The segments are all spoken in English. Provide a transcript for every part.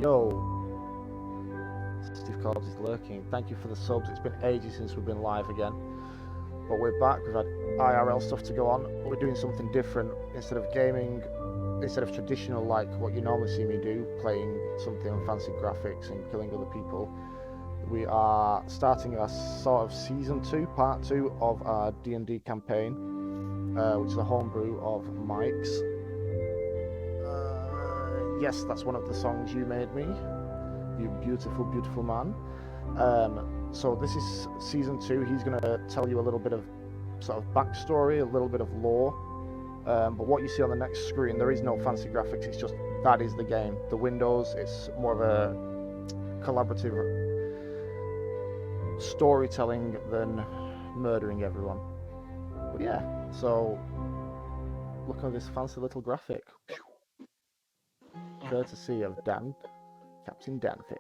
Yo, Steve Corbs is lurking. Thank you for the subs. It's been ages since we've been live again, but we're back. We've had IRL stuff to go on. We're doing something different. Instead of gaming, instead of traditional like what you normally see me do, playing something on fancy graphics and killing other people, we are starting a sort of season 2, part 2 of our D&D campaign, which is a homebrew of Mike's. Yes, that's one of the songs you made me, you beautiful, beautiful man. So this is season 2. He's going to tell you a little bit of sort of backstory, a little bit of lore. But what you see on the next screen, there is no fancy graphics. It's just that is the game. The windows, it's more of a collaborative storytelling than murdering everyone. But yeah, so look at this fancy little graphic. Courtesy of Captain Danfix.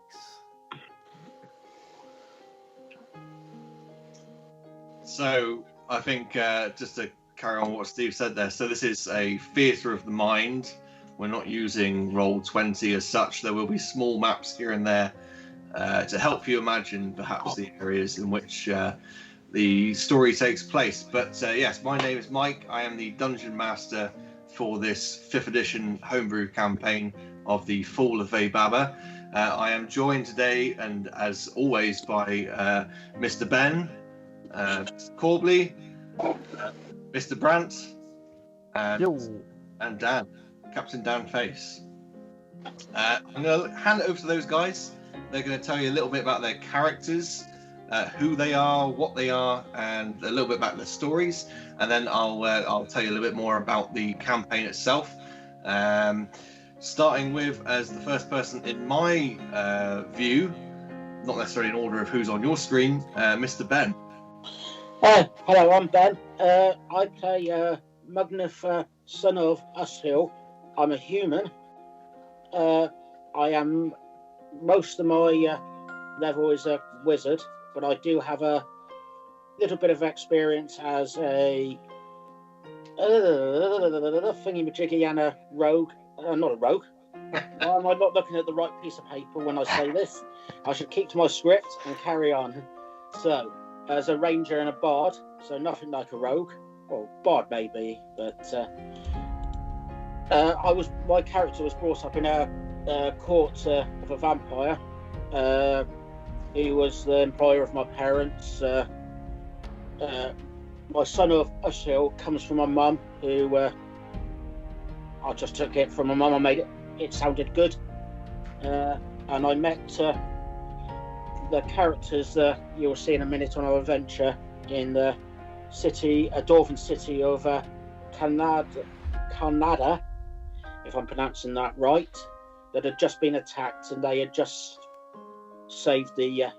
So I think just to carry on what Steve said there, so this is a theatre of the mind. We're not using Roll20 as such. There will be small maps here and there to help you imagine perhaps the areas in which the story takes place. But yes, my name is Mike. I am the Dungeon Master for this 5th edition homebrew campaign of the Fall of Vaybaba. I am joined today, and as always, by Mr. Ben, Mr. Corbley, Mr. Brandt, and Dan, Captain Dan Face. I'm going to hand it over to those guys. They're going to tell you a little bit about their characters, who they are, what they are, and a little bit about their stories. And then I'll tell you a little bit more about the campaign itself. Starting with, as the first person in my view, not necessarily in order of who's on your screen, Mr. Ben. Hello, I'm Ben. I play Mugnif, son of Ushill. I'm a human. I am, most of my level is a wizard, but I do have a little bit of experience as a thingy-majiggy and a rogue. Not a rogue. Why am I not looking at the right piece of paper when I say this? I should keep to my script and carry on. So, as a ranger and a bard, so nothing like a rogue. Well, bard maybe, but my character was brought up in a court of a vampire. He was the employer of my parents. My son of Ushill comes from my mum, who I just took it from my mum. I made it sounded good, and I met the characters you'll see in a minute on our adventure in the city, a dwarven city of Canada, if I'm pronouncing that right, that had just been attacked, and they had just saved the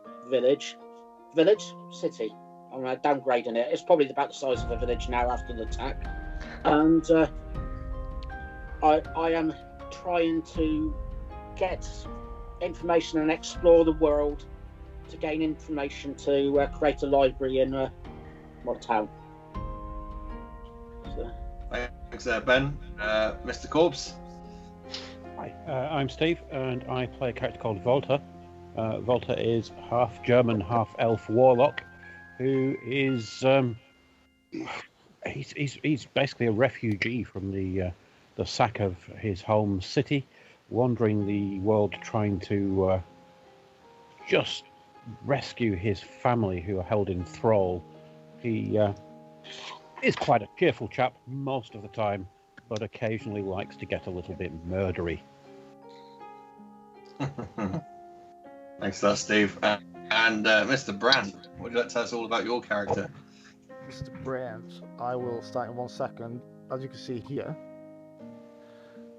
city. I'm downgrading it. It's probably about the size of a village now after the attack, and I am trying to get information and explore the world to gain information to create a library in my town. So. Thanks, Ben. Mr. Corbs. Hi, I'm Steve, and I play a character called Volta. Volta is half German, half elf warlock, who is he's basically a refugee from the sack of his home city, wandering the world trying to just rescue his family who are held in thrall. He is quite a cheerful chap most of the time, but occasionally likes to get a little bit murdery. Thanks for that, Steve. And Mr. Brandt, would you like to tell us all about your character? Mr. Brandt, I will start in 1 second. As you can see here,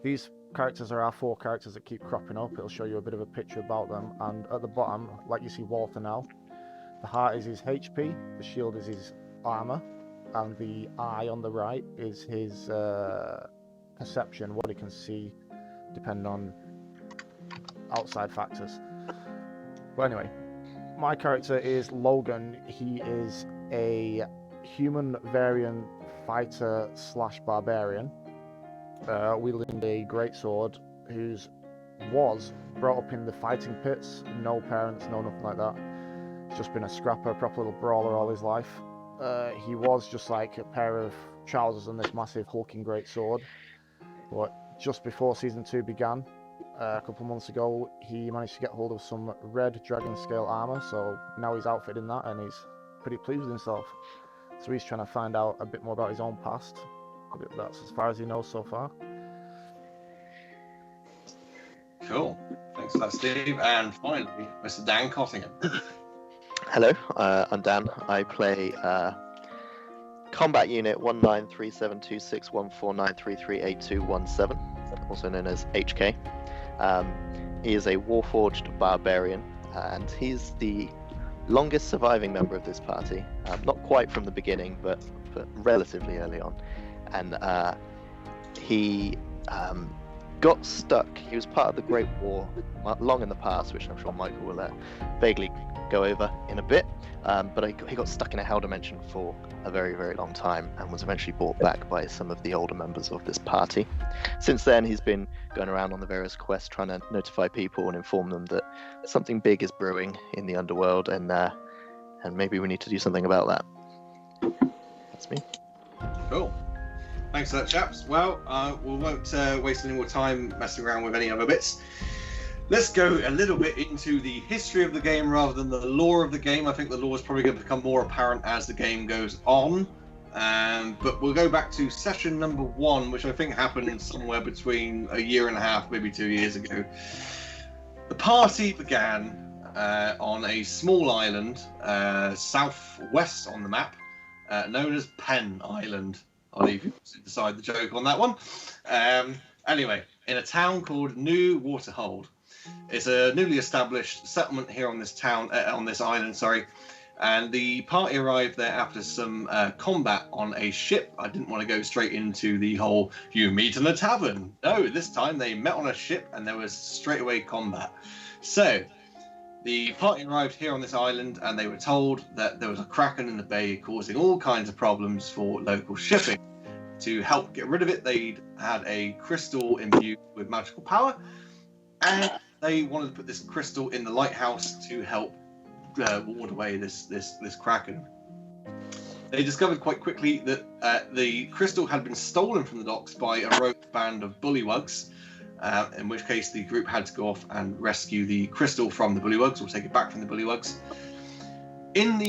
these characters are our 4 characters that keep cropping up. It'll show you a bit of a picture about them. And at the bottom, like you see Walter now, the heart is his HP, the shield is his armor, and the eye on the right is his perception, what he can see, depending on outside factors. But anyway, my character is Logan. He is a human variant fighter / barbarian, wielding a greatsword, whose was brought up in the fighting pits, no parents, no nothing like that. He's just been a scrapper, a proper little brawler all his life. He was just like a pair of trousers and this massive hulking great sword. But just before Season 2 began, a couple of months ago, he managed to get hold of some red dragon scale armor, so now he's outfitted in that and he's pretty pleased with himself. So he's trying to find out a bit more about his own past. But that's as far as he knows so far. Cool. Thanks for that, Steve. And finally, Mr. Dan Cottingham. Hello, I'm Dan. I play Combat Unit 1937261493382117, also known as HK. He is a Warforged barbarian, and he's the longest surviving member of this party. Not quite from the beginning, but relatively early on. And he got stuck. He was part of the Great War long in the past, which I'm sure Michael will vaguely go over in a bit. But he got stuck in a hell dimension for a very, very long time and was eventually brought back by some of the older members of this party. Since then, he's been going around on the various quests trying to notify people and inform them that something big is brewing in the underworld, and maybe we need to do something about that. That's me. Cool. Thanks for that, chaps. Well, we won't waste any more time messing around with any other bits. Let's go a little bit into the history of the game rather than the lore of the game. I think the lore is probably going to become more apparent as the game goes on. But we'll go back to session number 1, which I think happened somewhere between a year and a half, maybe 2 years ago. The party began on a small island southwest on the map, known as Penn Island. I'll leave you to decide the joke on that one. Anyway, in a town called New Waterhold. It's a newly established settlement here on this island, and the party arrived there after some combat on a ship. I didn't want to go straight into the whole you meet in a tavern. No, this time they met on a ship and there was straight away combat. So the party arrived here on this island and they were told that there was a kraken in the bay causing all kinds of problems for local shipping. To help get rid of it, they'd had a crystal imbued with magical power, and they wanted to put this crystal in the lighthouse to help ward away this kraken. They discovered quite quickly that the crystal had been stolen from the docks by a rogue band of bullywugs, in which case the group had to go off and rescue the crystal from the bullywugs, or take it back from the bullywugs. I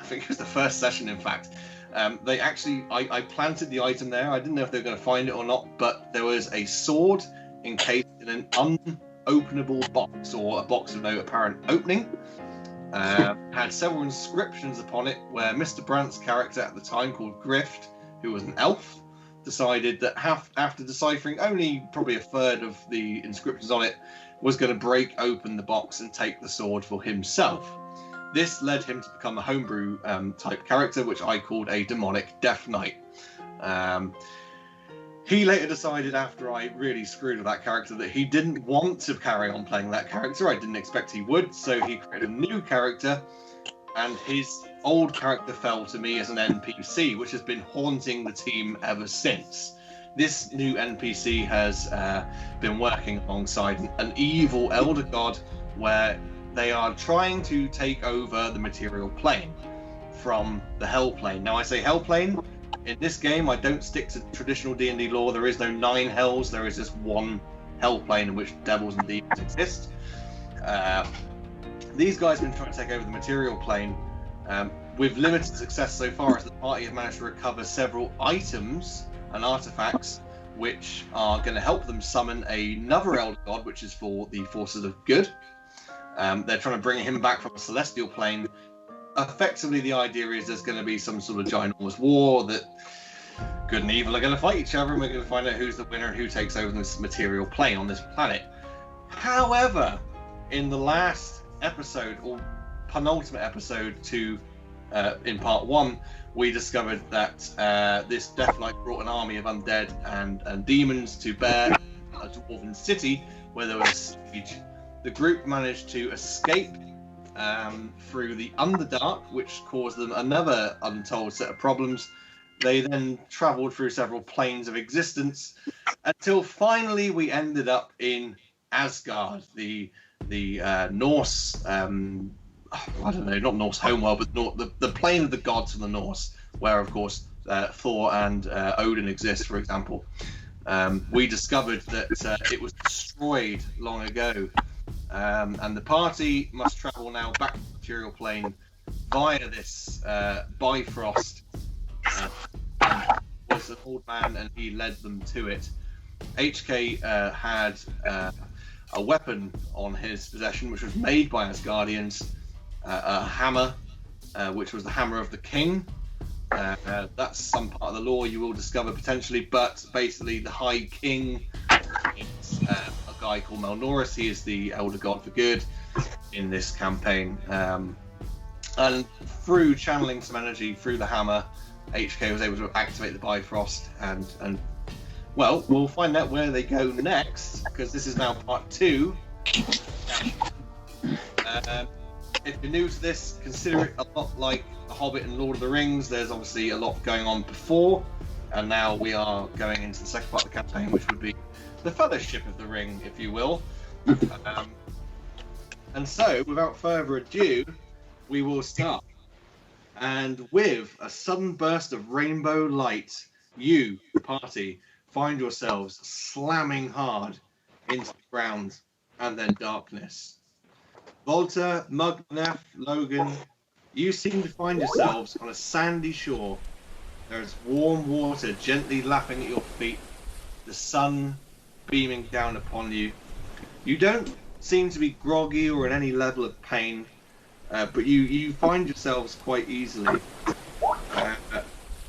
think it was the first session, in fact. I planted the item there. I didn't know if they were going to find it or not, but there was a sword encased in an unopenable box, or a box with no apparent opening. Had several inscriptions upon it, where Mr. Brandt's character at the time, called Grift, who was an elf, decided that after deciphering only probably a third of the inscriptions on it, was going to break open the box and take the sword for himself. This led him to become a homebrew type character, which I called a demonic death knight. He later decided, after I really screwed with that character, that he didn't want to carry on playing that character. I didn't expect he would, so he created a new character, and his old character fell to me as an NPC, which has been haunting the team ever since. This new NPC has been working alongside an evil elder god, where they are trying to take over the material plane from the hell plane. Now, I say hell plane. In this game, I don't stick to traditional D&D lore. There is no 9 hells. There is just one hell plane in which devils and demons exist. These guys have been trying to take over the material plane with limited success so far, as the party have managed to recover several items and artifacts which are going to help them summon another elder god, which is for the forces of good. They're trying to bring him back from the celestial plane. Effectively, the idea is there's going to be some sort of ginormous war that good and evil are going to fight each other, and we're going to find out who's the winner and who takes over this material plane on this planet. However, in the last episode, or penultimate episode in part 1, we discovered that this Death Knight brought an army of undead and demons to bear a dwarven city where there was siege. The group managed to escape through the Underdark, which caused them another untold set of problems. They then travelled through several planes of existence until finally we ended up in Asgard, the Norse. I don't know, not Norse homeworld, but the plane of the gods of the Norse, where of course Thor and Odin exist, for example. We discovered that it was destroyed long ago, and the party must travel now back to the material plane via this Bifrost. And was an old man, and he led them to it. HK had a weapon on his possession, which was made by Asgardians, a hammer, which was the hammer of the king. That's some part of the lore you will discover potentially, but basically the High King is a guy called Melnoris. He is the elder god for good in this campaign. And through channeling some energy through the hammer, HK was able to activate the Bifrost, and well, we'll find out where they go next, because this is now part 2. If you're new to this, consider it a lot like The Hobbit and Lord of the Rings. There's obviously a lot going on before, and now we are going into the second part of the campaign, which would be the Fellowship of the Ring, if you will. And so, without further ado, we will start. And with a sudden burst of rainbow light, you, the party, find yourselves slamming hard into the ground, and then darkness. Volta, Mugnaf, Logan, you seem to find yourselves on a sandy shore. There is warm water gently lapping at your feet, the sun beaming down upon you. You don't seem to be groggy or in any level of pain, but you find yourselves quite easily.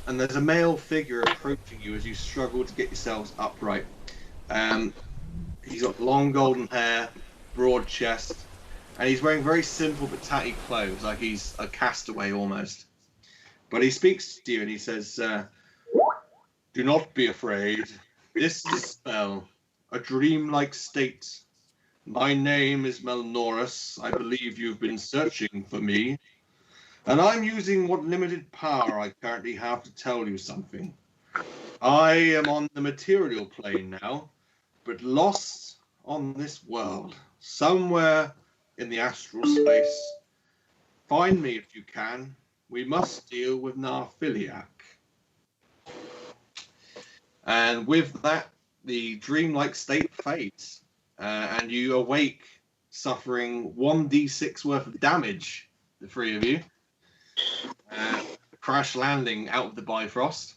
And there's a male figure approaching you as you struggle to get yourselves upright. He's got long golden hair, broad chest, and he's wearing very simple but tatty clothes, like he's a castaway almost. But he speaks to you and he says, "Do not be afraid. This is a spell, a dream-like state. My name is Melnoris. I believe you've been searching for me. And I'm using what limited power I currently have to tell you something. I am on the material plane now, but lost on this world, somewhere in the astral space. Find me if you can. We must deal with Narphiliac." And with that, the dreamlike state fades, and you awake, suffering 1d6 worth of damage, the three of you. Crash landing out of the Bifrost.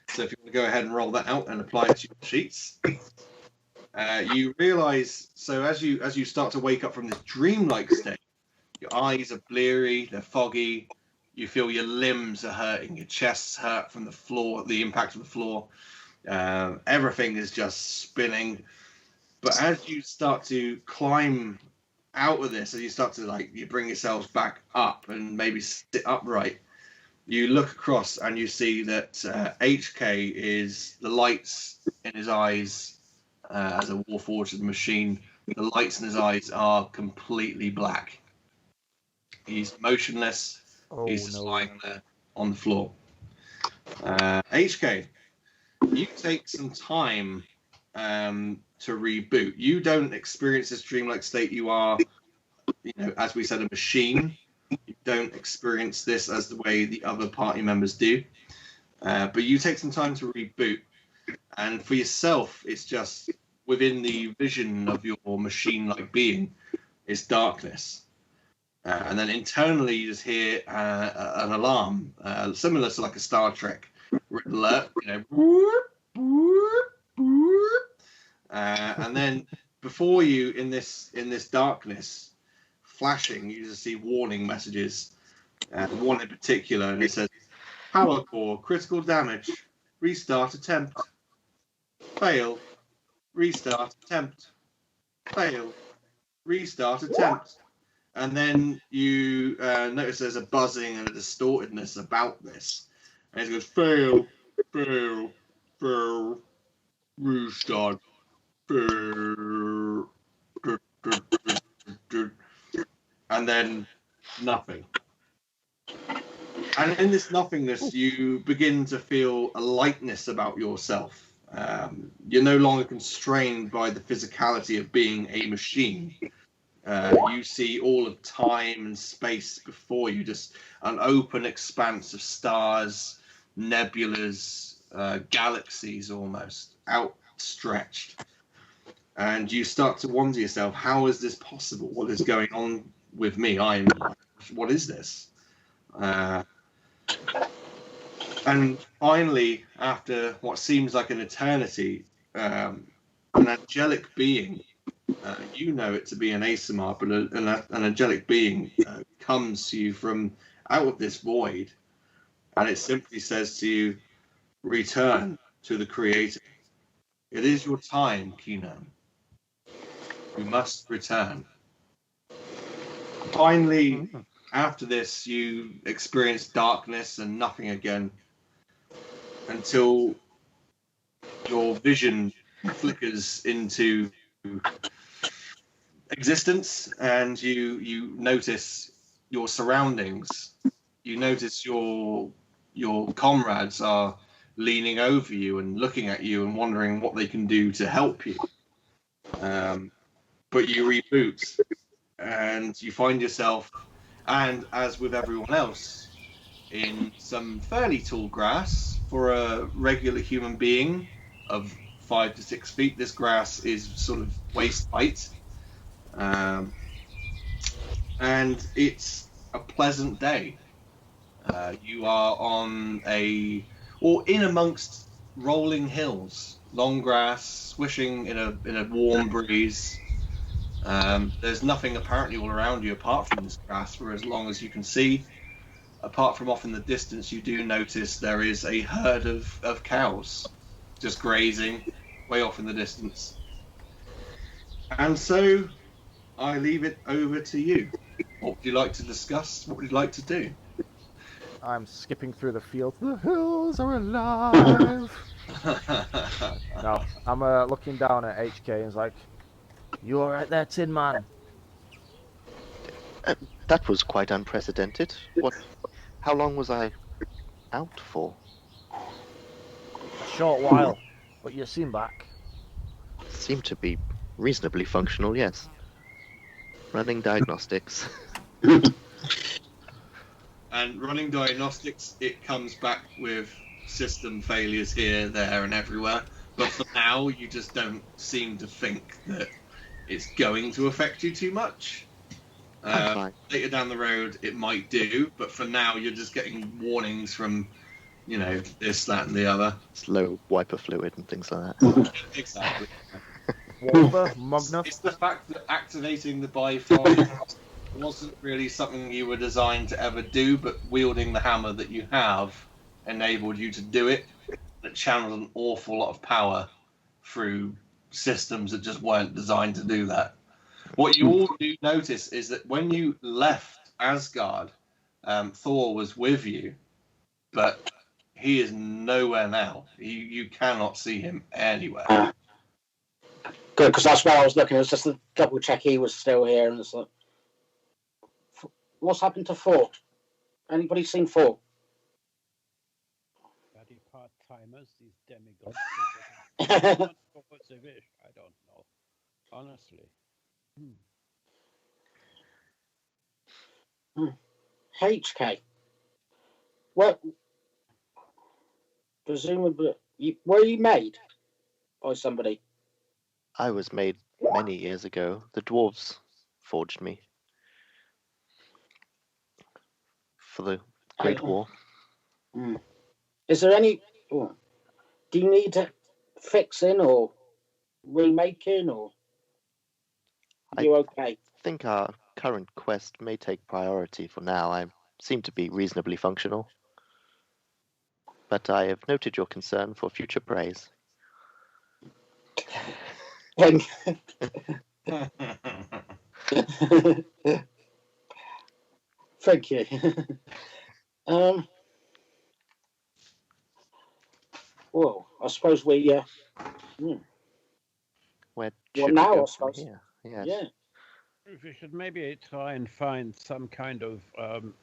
So if you want to go ahead and roll that out and apply it to your sheets. You realise, so as you start to wake up from this dreamlike state, your eyes are bleary, they're foggy, you feel your limbs are hurting, your chest's hurt from the floor, the impact of the floor. Everything is just spinning. But as you start to climb out of this, as you start to you bring yourselves back up and maybe sit upright, you look across and you see that HK is the lights in his eyes. As a warforged of the machine, the lights in his eyes are completely black. He's motionless. He's just lying there on the floor. HK, you take some time to reboot. You don't experience this dreamlike state. You are, as we said, a machine. You don't experience this as the way the other party members do. But you take some time to reboot. And for yourself, it's just within the vision of your machine-like being, it's darkness. And then internally, you just hear an alarm, similar to like a Star Trek red alert, and then before you, in this darkness, flashing, you just see warning messages. One in particular, and it says, "Power core, critical damage, restart attempt. Fail. Restart attempt. Fail. Restart attempt." And then you notice there's a buzzing and a distortedness about this. And it goes, "Fail, fail, fail, restart, fail." And then nothing. And in this nothingness, you begin to feel a lightness about yourself. You're no longer constrained by the physicality of being a machine. You see all of time and space before you, just an open expanse of stars, nebulas, galaxies almost outstretched. And you start to wonder yourself, how is this possible? What is going on with me? What is this? And finally, after what seems like an eternity, an angelic being, you know it to be an Asimar, but an angelic being comes to you from out of this void, and it simply says to you, return to the Creator. It is your time, Keenan. You must return. Finally, after this, you experience darkness and nothing again until your vision flickers into existence, and you notice your surroundings. You notice your comrades are leaning over you and looking at you and wondering what they can do to help you. But you reboot, and you find yourself, and as with everyone else, in some fairly tall grass. For a regular human being of 5 to 6 feet, this grass is sort of waist height. And it's a pleasant day. You are in amongst rolling hills, long grass, swishing in a warm breeze. There's nothing apparently all around you apart from this grass for as long as you can see. Apart from off in the distance, you do notice there is a herd of cows just grazing way off in the distance. And so I leave it over to you. What would you like to discuss? What would you like to do? I'm skipping through the fields. The hills are alive. No, I'm looking down at HK and it's like, you all right there, Tin Man? That was quite unprecedented. How long was I out for? A short while, but you seem back. Seemed to be reasonably functional, yes. Running diagnostics. And running diagnostics, it comes back with system failures here, there, and everywhere. But for now, you just don't seem to think that it's going to affect you too much. Later down the road, it might do, but for now, you're just getting warnings from, this, that, and the other. Slow wiper fluid and things like that. Exactly. It's the fact that activating the Bifrost wasn't really something you were designed to ever do, but wielding the hammer that you have enabled you to do it. It channeled an awful lot of power through systems that just weren't designed to do that. What you all do notice is that when you left Asgard, Thor was with you, but he is nowhere now. You cannot see him anywhere. Good, because that's where I was looking. It was just to double check he was still here, and it's like, what's happened to Thor? Anybody seen Thor? Bloody part-timers, these demigods. What's they wish? I don't know. Honestly. HK. Well, presumably, were you made by somebody? I was made many years ago. The dwarves forged me for the Great War. Is there any? Do you need fixing or remaking, or are you okay? I think our current quest may take priority for now. I seem to be reasonably functional, but I have noted your concern for future praise. Thank you. Well, I suppose we. Where well, should now we go I from suppose. here? Yes. Yeah. We should maybe try and find some kind of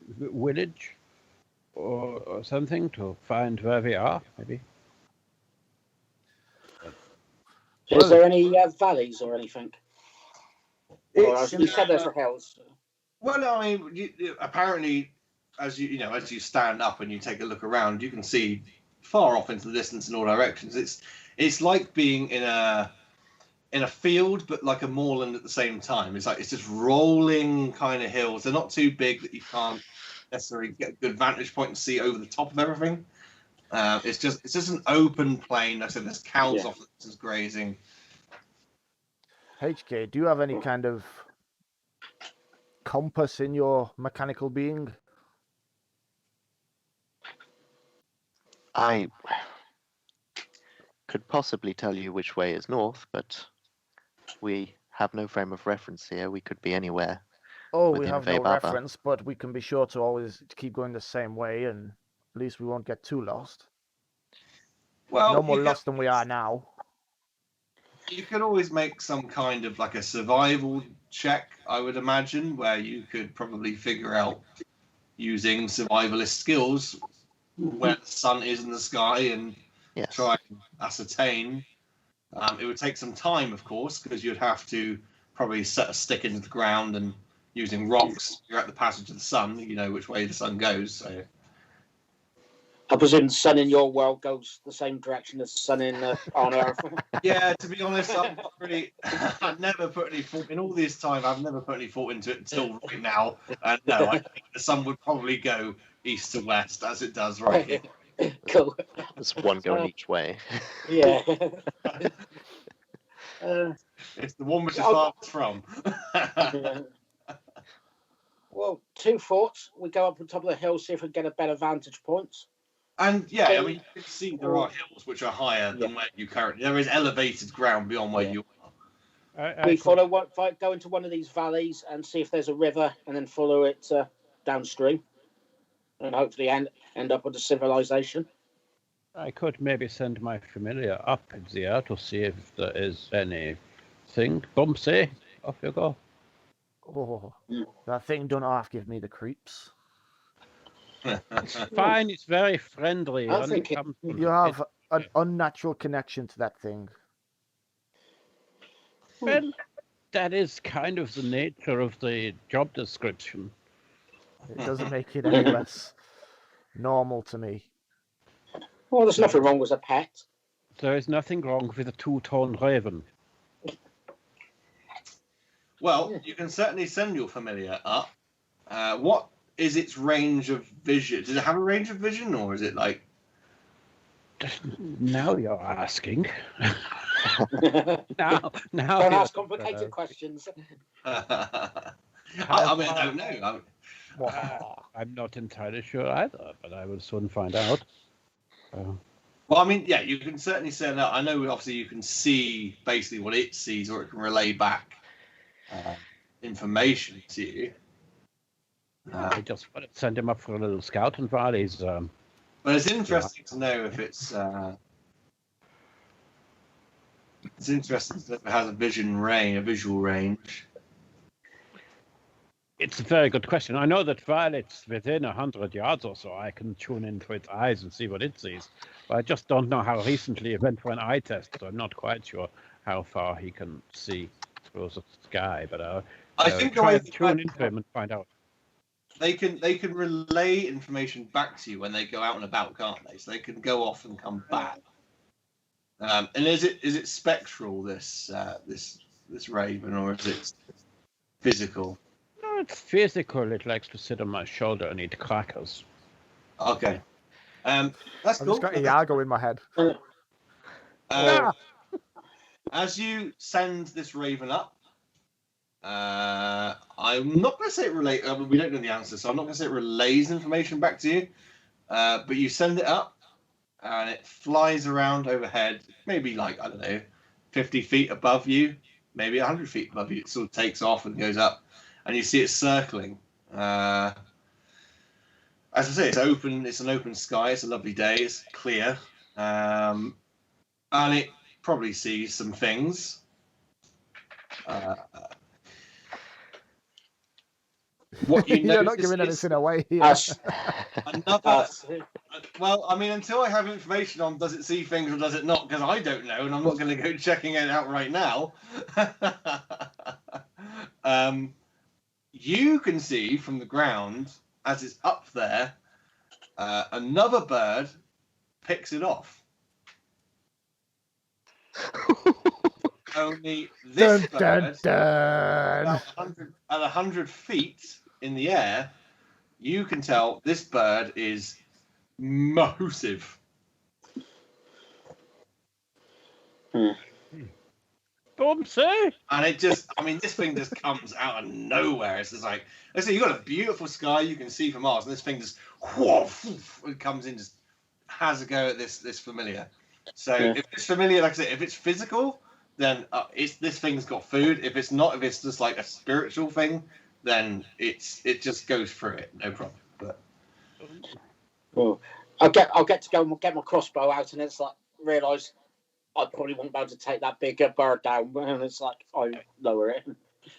village or something to find where we are, maybe. Is there any valleys or anything? Or It's, as you said, there's the hills. well, I mean, apparently, as as you stand up and you take a look around, you can see far off into the distance in all directions. It's like being in a field, but like a moorland at the same time. It's just rolling kind of hills. They're not too big that you can't necessarily get a good vantage point and see over the top of everything. It's just an open plain. Like I said, there's cows off that's grazing. HK, do you have any kind of compass in your mechanical being? I could possibly tell you which way is north, but we have no frame of reference here. We could be anywhere. Oh, we within have no Vaybaba. reference, but we can be sure to always keep going the same way, and at least we won't get too lost. Well, No more lost than we are now. You could always make some kind of like a survival check, I would imagine, where you could probably figure out using survivalist skills where the sun is in the sky and Yes. try and ascertain. It would take some time, of course, because you'd have to probably set a stick into the ground and using rocks, you're at the passage of the sun, you know which way the sun goes. So. I presume the sun in your world goes the same direction as the sun in on Earth. Yeah, to be honest, I've never put any thought in all this time. I've never put any thought into it until right now. And no, I think the sun would probably go east to west as it does right here. Cool. There's one going each way. Yeah. It's the one which is farthest from. Well, 2 forts. We go up on top of the hill, see if we can get a better vantage point. And yeah, I mean, you can see there are hills which are higher than where you currently. There is elevated ground beyond where you are. We go into one of these valleys and see if there's a river, and then follow it downstream, and hopefully end up with a civilization. I could maybe send my familiar up in the air to see if there is anything. Bumpsy, off you go. Oh, that thing don't half give me the creeps. It's fine, it's very friendly. I think You have an unnatural connection to that thing. Well, that is kind of the nature of the job description. It doesn't make it any less normal to me. Well, there's nothing wrong with a pet. There is nothing wrong with a two-tone raven. Well, you can certainly send your familiar up. What is its range of vision? Does it have a range of vision, or is it like? Now you're asking. now Don't ask complicated questions. I mean, I don't know. I'm not entirely sure either, but I will soon find out. Well, I mean, yeah, you can certainly send out. I know, obviously, you can see basically what it sees, or it can relay back information to you. I just want to send him up for a little scout and rallies. But it's interesting to know if it's. It's interesting that it has a visual range. It's a very good question. I know that while it's within 100 yards or so, I can tune into its eyes and see what it sees. But I just don't know how recently it went for an eye test. So I'm not quite sure how far he can see through the sky. But I think try to tune into him and find out. They can relay information back to you when they go out and about, can't they? So they can go off and come back. And is it spectral, this raven, or is it physical? No, it's physical. It likes to sit on my shoulder and eat crackers. Okay. That's I've cool. just got Iago in my head. As you send this raven up, I'm not going to say it relays. I mean, we don't know the answer, so I'm not going to say it relays information back to you. But you send it up, and it flies around overhead, maybe like, I don't know, 50 feet above you, maybe 100 feet above you. It sort of takes off and goes up, and you see it circling. As I say, it's open. It's an open sky. It's a lovely day. It's clear, and it probably sees some things. What you You're not notice giving is anything away here. Us, another. us. Well, I mean, until I have information on does it see things or does it not, because I don't know, and I'm not going to go checking it out right now. You can see from the ground as it's up there, another bird picks it off. Only this bird, about 100 feet in the air, you can tell this bird is massive. Bumpsy! And it just, I mean, this thing just comes out of nowhere. It's just like, let's say you've got a beautiful sky you can see from Mars, and this thing just, it comes in, just has a go at this familiar. So if it's familiar, like I said, if it's physical, then this thing's got food. If it's not, if it's just like a spiritual thing, then it just goes through it, no problem. But I'll get to go and get my crossbow out, and it's like realise I probably won't be able to take that bigger bird down, and it's like I lower it.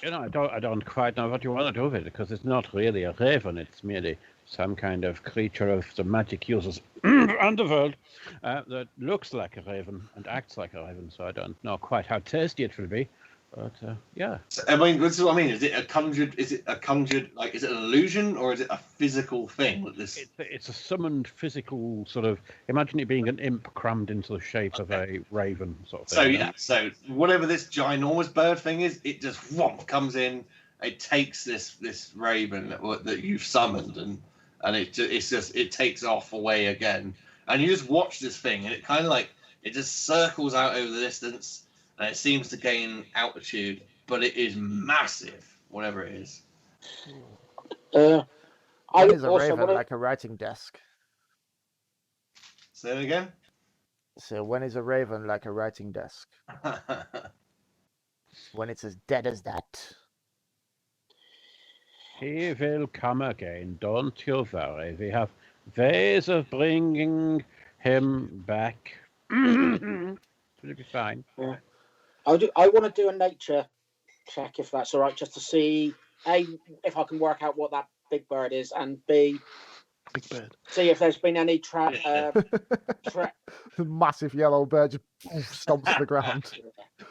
You know, I don't quite know what you want to do with it, because it's not really a raven. It's merely some kind of creature of the magic users underworld that looks like a raven and acts like a raven. So I don't know quite how tasty it will be, but yeah. So, I mean, this is what I mean. Is it a conjured? Like, is it an illusion or is it a physical thing? That this? It's a summoned physical sort of. Imagine it being an imp crammed into the shape of a raven sort of thing. So yeah, so whatever this ginormous bird thing is, it just whomp comes in. It takes this raven that you've summoned, and it takes off away again. And you just watch this thing, and it kind of like it just circles out over the distance, and it seems to gain altitude, but it is massive, whatever it is. I Is a also raven want like a writing desk? Say it again. So when is a raven like a writing desk? When it's as dead as that. He will come again, don't you worry. We have ways of bringing him back. It'll be fine. I want to do a nature check if that's all right, just to see A, if I can work out what that big bird is, and B, Big bird. see if there's been any Massive yellow bird just stomps the ground.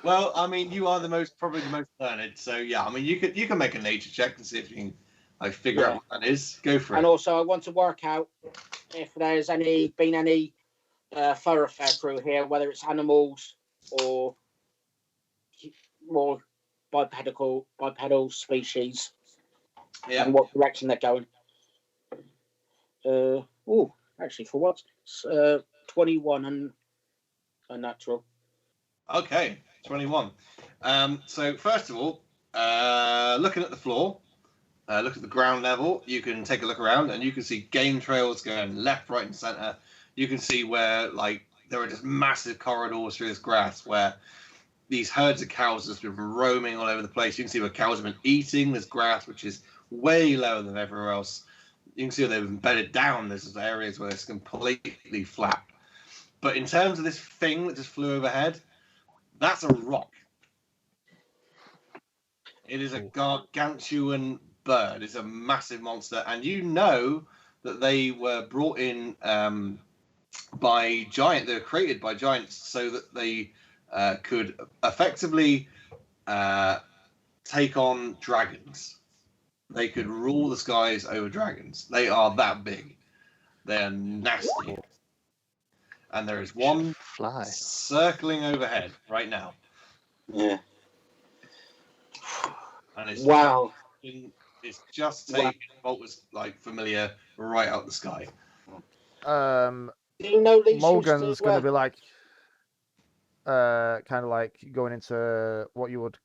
Well, I mean, you are probably the most learned, so yeah. I mean, you can make a nature check and see if you can like figure out what that is. Go for And it. also, I want to work out if there's been any thoroughfare through here, whether it's animals or more bipedal species, Yeah. and what direction they're going. Actually, for what? 21 and a natural. Okay, 21. So first of all, looking at the floor, look at the ground level. You can take a look around, and you can see game trails going left, right, and center. You can see where like there are just massive corridors through this grass where these herds of cows have been roaming all over the place. You can see where cows have been eating this grass, which is way lower than everywhere else. You can see where they've been bedded down. There's areas where it's completely flat. But in terms of this thing that just flew overhead, that's a rock. It is a gargantuan bird. It's a massive monster. And you know that they were brought in by giants. They were created by giants so that they could effectively take on dragons. They could rule the skies over dragons. They are that big. They're nasty. And there is one Fly. circling overhead right now. Yeah. And it's Wow. just taking what was like familiar right out the sky. Do you know these Morgan's going to be like, kind of like going into what you would,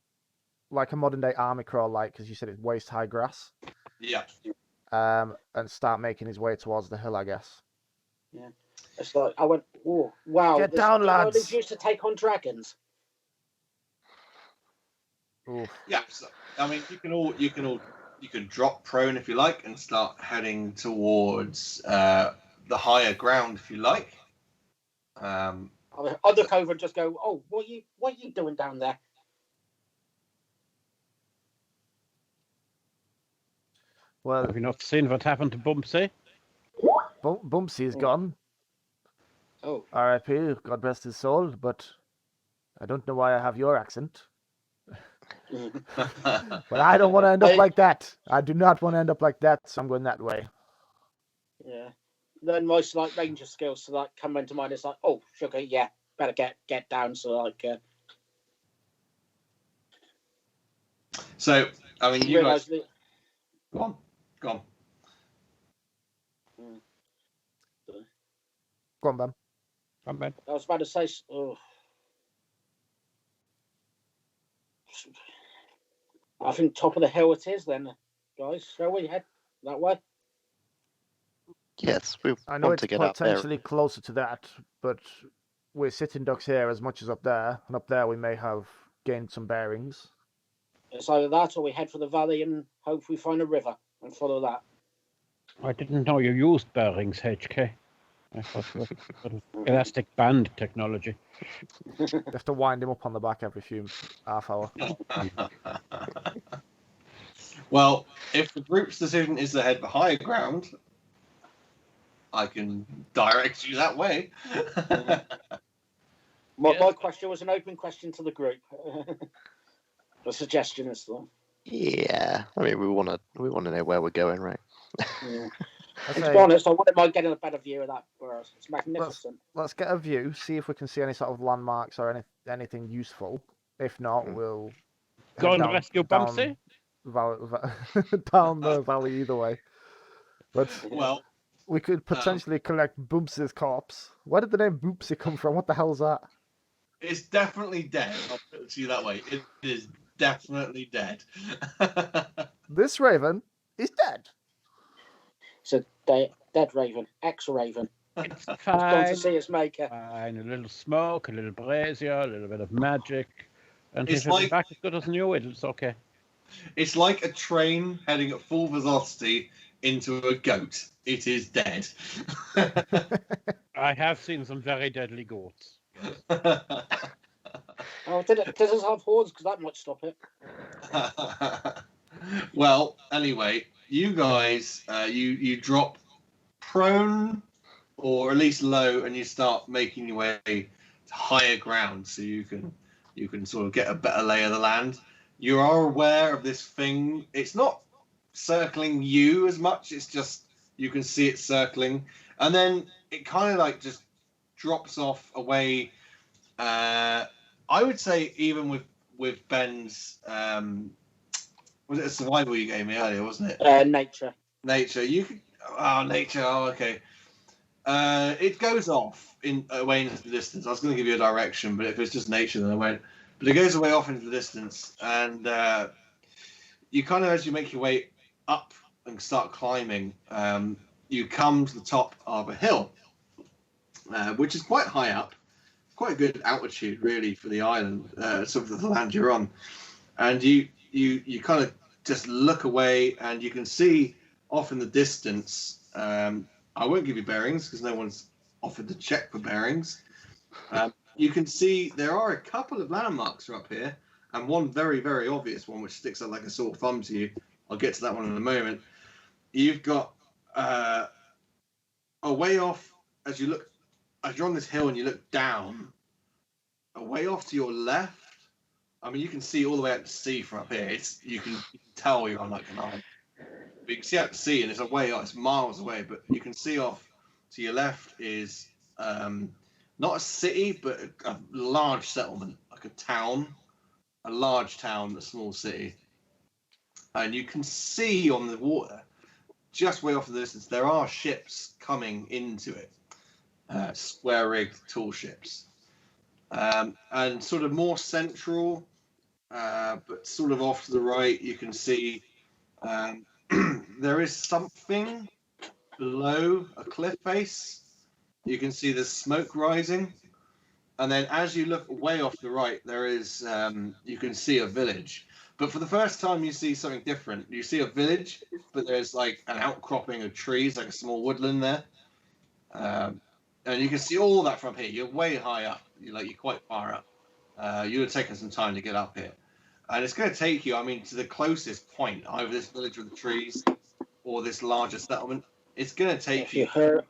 like a modern day army crawl, like, because you said it's waist high grass. Yeah. And start making his way towards the hill, I guess. Yeah. It's like I went, oh wow! Get down, lads. These used to take on dragons. Oof. Yeah. So, I mean, you can drop prone if you like and start heading towards the higher ground if you like. I'll look over and just go, oh, what are you doing down there? Well, Have you not seen what happened to Bumpsy? Bumpsy's gone. Oh, R.I.P. God rest his soul. But I don't know why I have your accent. But I don't want to end up like that. I do not want to end up like that, so I'm going that way. yeah. Then most like ranger skills so like come into mind. It's like, oh, sugar, yeah, better get down. So like, So, I mean, you guys. Go on. Go on, Ben. Come Ben. I was about to say, oh, I think top of the hill it is. Then, guys, shall we head that way? Yes, we I know want it's to get up there. potentially closer to that, but we're sitting ducks here as much as up there, and up there we may have gained some bearings. It's either that or we head for the valley and hope we find a river and follow that. I didn't know you used bearings, HK. I thought it was sort of elastic band technology. You have to wind him up on the back every few half hour. Well, if the group's decision is to head for higher ground, I can direct you that way. My question was an open question to the group. A suggestion is though. Yeah, I mean, we want to know where we're going, right? Yeah. And to be honest, I wouldn't mind getting a better view of that. Whereas it's magnificent. Let's get a view, see if we can see any sort of landmarks or anything useful. If not, we'll Go head and rescue Bumpsy. down the valley either way. But Well, we could potentially collect Boopsy's corpse. Where did the name Boopsy come from? What the hell's that? it's definitely dead. I'll put it to you that way. It is definitely dead. This raven is dead. It's a dead raven, ex-raven. It's It's gone fine. to see its maker. Fine. A little smoke, a little brazier, a little bit of magic. And It's it'll be like- back as good as new. It's okay. It's like a train heading at full velocity into a goat. It is dead. I have seen some very deadly goats. Oh, did it have horns? Because that might stop it. Well, anyway, you guys, you drop prone or at least low, and you start making your way to higher ground, so you can sort of get a better lay of the land. You are aware of this thing. It's not circling you as much. It's just you can see it circling, and then it kind of like just drops off away. I would say even with Ben's was it a survival you gave me earlier, wasn't it? Nature. Nature. You could. Oh, nature. Oh, okay. It goes off away into the distance. I was going to give you a direction, but if it's just nature, then I won't. But it goes away off into the distance, and you kind of, as you make your way up and start climbing, you come to the top of a hill, which is quite high up, quite a good altitude really for the island, sort of the land you're on, and you kind of just look away, and you can see off in the distance. I won't give you bearings because no one's offered to check for bearings. You can see there are a couple of landmarks up here, and one very, very obvious one which sticks out like a sore thumb to you. I'll get to that one in a moment. You've got a way off as you're on this hill and you look down, a way off to your left. I mean, you can see all the way out to sea from up here. You can tell you're on like an island. But you can see out to sea, and it's it's miles away. But you can see off to your left is not a city, but a large settlement, like a town, a large town, a small city. And you can see on the water, just way off in the distance, there are ships coming into it, square-rigged tall ships. And sort of more central, but sort of off to the right, you can see there is something below a cliff face. You can see there's smoke rising, and then as you look way off to the right, there is you can see a village. But for the first time, you see something different. You see a village, but there's like an outcropping of trees, like a small woodland there, and you can see all that from here. You're way high up. You're quite far up. You would have taken some time to get up here, and it's going to take you, I mean, to the closest point, either this village with the trees or this larger settlement, it's going to take If you heard,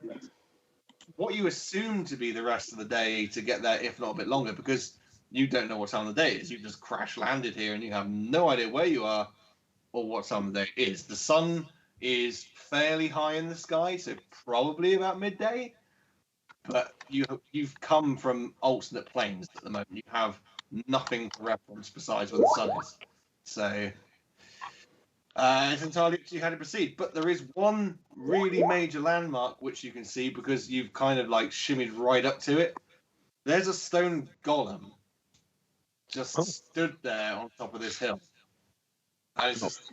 what you assume to be the rest of the day to get there, if not a bit longer, because you don't know what time of the day it is. You just crash landed here and you have no idea where you are or what time of the day it is. The sun is fairly high in the sky, so probably about midday. But you've come from alternate planes at the moment. You have nothing to reference besides where the sun is. So it's entirely up to you how to proceed. But there is one really major landmark which you can see because you've kind of like shimmied right up to it. There's a stone golem just stood there on top of this hill. And it's just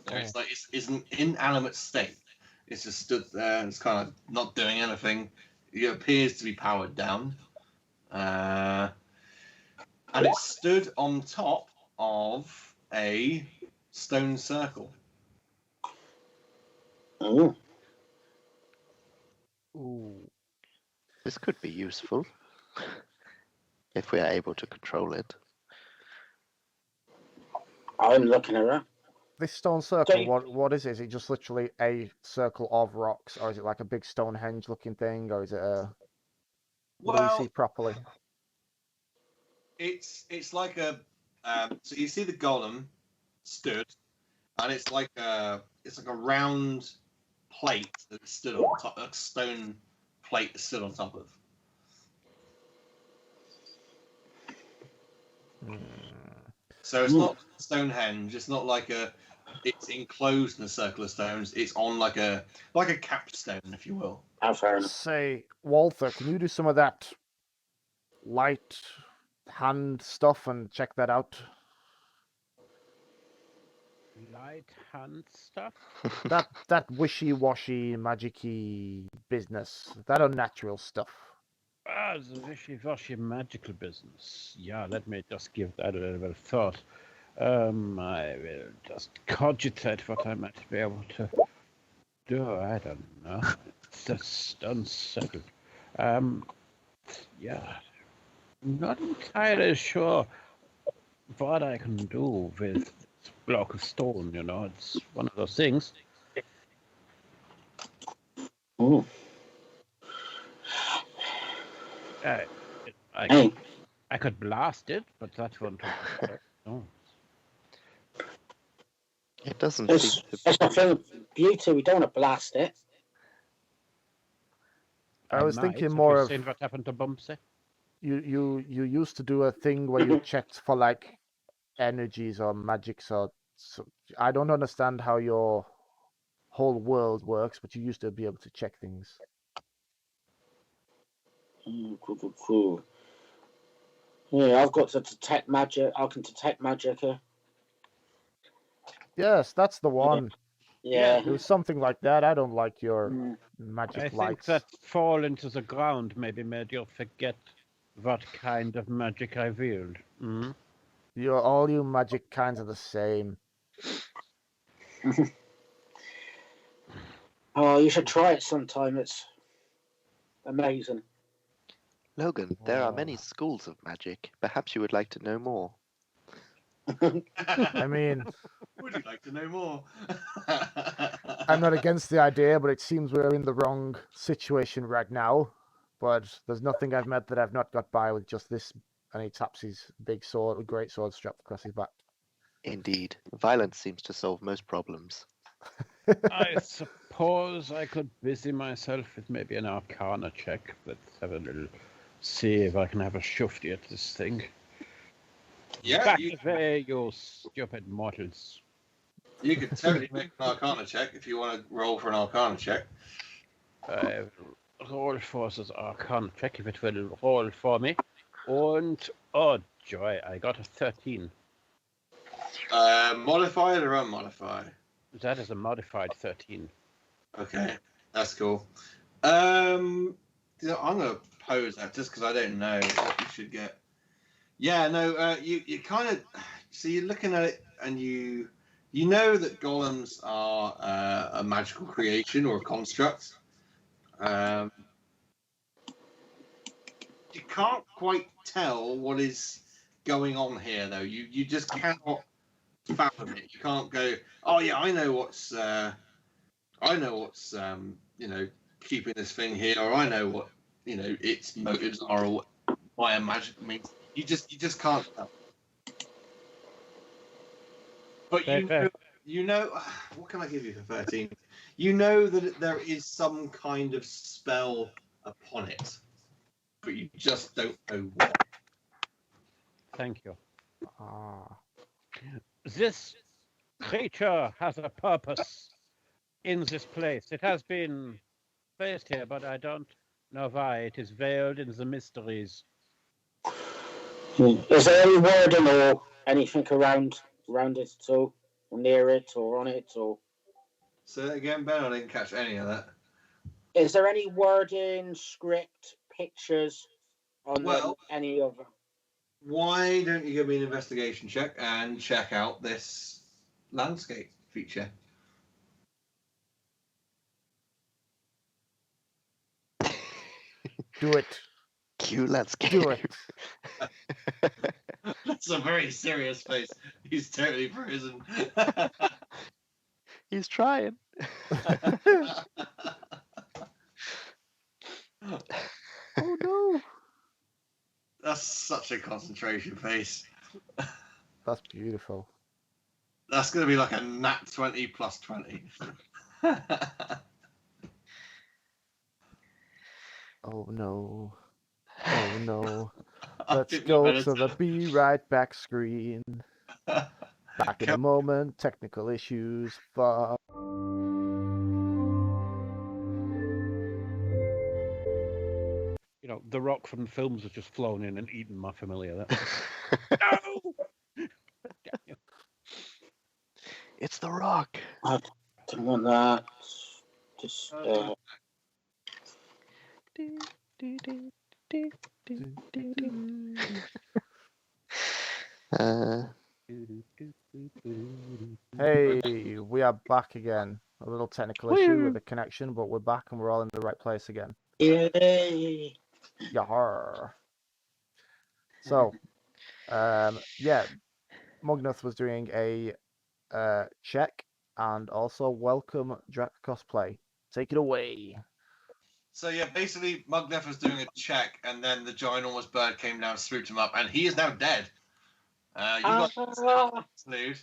it's an inanimate state. It's just stood there and it's kind of not doing anything. It appears to be powered down. And it stood on top of a stone circle. oh, Ooh. This could be useful if we are able to control it. I'm looking around. This stone circle, So you- what is it? Is it just literally a circle of rocks, or is it like a big Stonehenge looking thing, or is it a... What do we see properly? It's like a so you see the golem stood, and it's like a round plate that stood on top, a stone plate that stood on top of. So it's not Stonehenge. It's not like it's enclosed in a circle of stones. It's on like a capstone, if you will. Oh, fair enough. Say, Walter, can you do some of that light hand stuff and check that out? Light hand stuff? That wishy-washy, magic-y business. That unnatural stuff. Ah, the wishy-washy magical business. Yeah, let me just give that a little bit of thought. I will just cogitate what I might be able to do. I don't know. It's just unsettled. Yeah. Not entirely sure what I can do with this block of stone, you know. It's one of those things. Oh. I could blast it, but that won't work. No. It doesn't It's, seem to it's a thing of beauty. We don't want to blast it. I was might. thinking Have more you of... seen what happened to Bumpsy? You used to do a thing where you checked for like energies or magics or... So, I don't understand how your whole world works, but you used to be able to check things. Cool. Yeah, I've got to detect magic. I can detect magic here. Yes, that's the one. Yeah. It was something like that. I don't like your Mm. magic I think lights. that fall into the ground maybe made you forget what kind of magic I wield. Mm? All you magic kinds are the same. Oh, you should try it sometime. It's amazing. Logan, there are many schools of magic. Perhaps you would like to know more. I mean, Would you like to know more? I'm not against the idea, but it seems we're in the wrong situation right now. But there's nothing I've met that I've not got by with just this. And he taps his big sword, great sword strapped across his back. Indeed, violence seems to solve most problems. I suppose I could busy myself with maybe an arcana check. Let's have a little see if I can have a shufty at this thing. Yeah, Back you, away, you stupid mortals. you could totally make an Arcana check if you want to roll for an Arcana check. I will roll for this arcana check if it will roll for me. And, oh joy, I got a 13. Modified or unmodified? That is a modified 13. Okay, that's cool. I'm gonna pose that just because I don't know what you should get. Yeah, no, you kind of so you're looking at it and you know that golems are a magical creation or a construct. You can't quite tell what is going on here, though. You just cannot fathom it. You can't go, oh yeah, I know I know what's keeping this thing here, or I know what its motives are, or what magic means. You just can't tell. But Fair. what can I give you for 13? You know that there is some kind of spell upon it, but you just don't know what. Thank you. Ah. This creature has a purpose in this place. It has been placed here, but I don't know why. It is veiled in the mysteries. Is there any wording or anything around it at all? Or near it or on it? Or Say that again, Ben. I didn't catch any of that. is there any wording, script, pictures on any of them? Why don't you give me an investigation check and check out this landscape feature? Do it. Cue landscape. Do it. That's a very serious face. He's totally frozen. He's trying. Oh no. That's such a concentration face. That's beautiful. That's going to be like a nat 20 plus 20. Oh no. Oh no. Let's go to the Be Right Back screen. Back in a moment. Technical issues. Fuck. You know, The Rock from the films has just flown in and eaten my familiar. No! It's the Rock. I don't want that. Just Hey, we are back again. A little technical issue with the connection, but we're back and we're all in the right place again. Yay! Yahar. So, Mugnuth was doing a check, and also welcome Drac Cosplay. Take it away. So yeah, basically Mugneff was doing a check, and then the ginormous bird came down, swooped him up, and he is now dead. You got salute.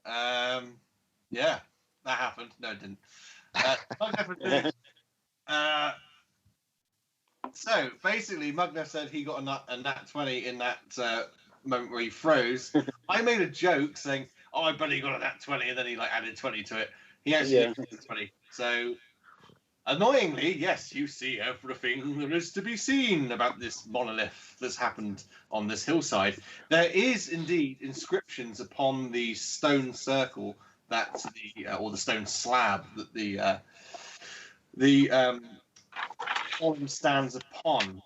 Yeah, that happened. No, it didn't. Mugneff was doing, so basically, Mugneff said he got a nat 20 in that moment where he froze. I made a joke saying, "Oh, I bet he got a nat 20," and then he added 20 to it. He actually got a 20. So annoyingly, yes, you see everything there is to be seen about this monolith that's happened on this hillside. There is indeed inscriptions upon the stone circle or the stone slab that the column stands upon.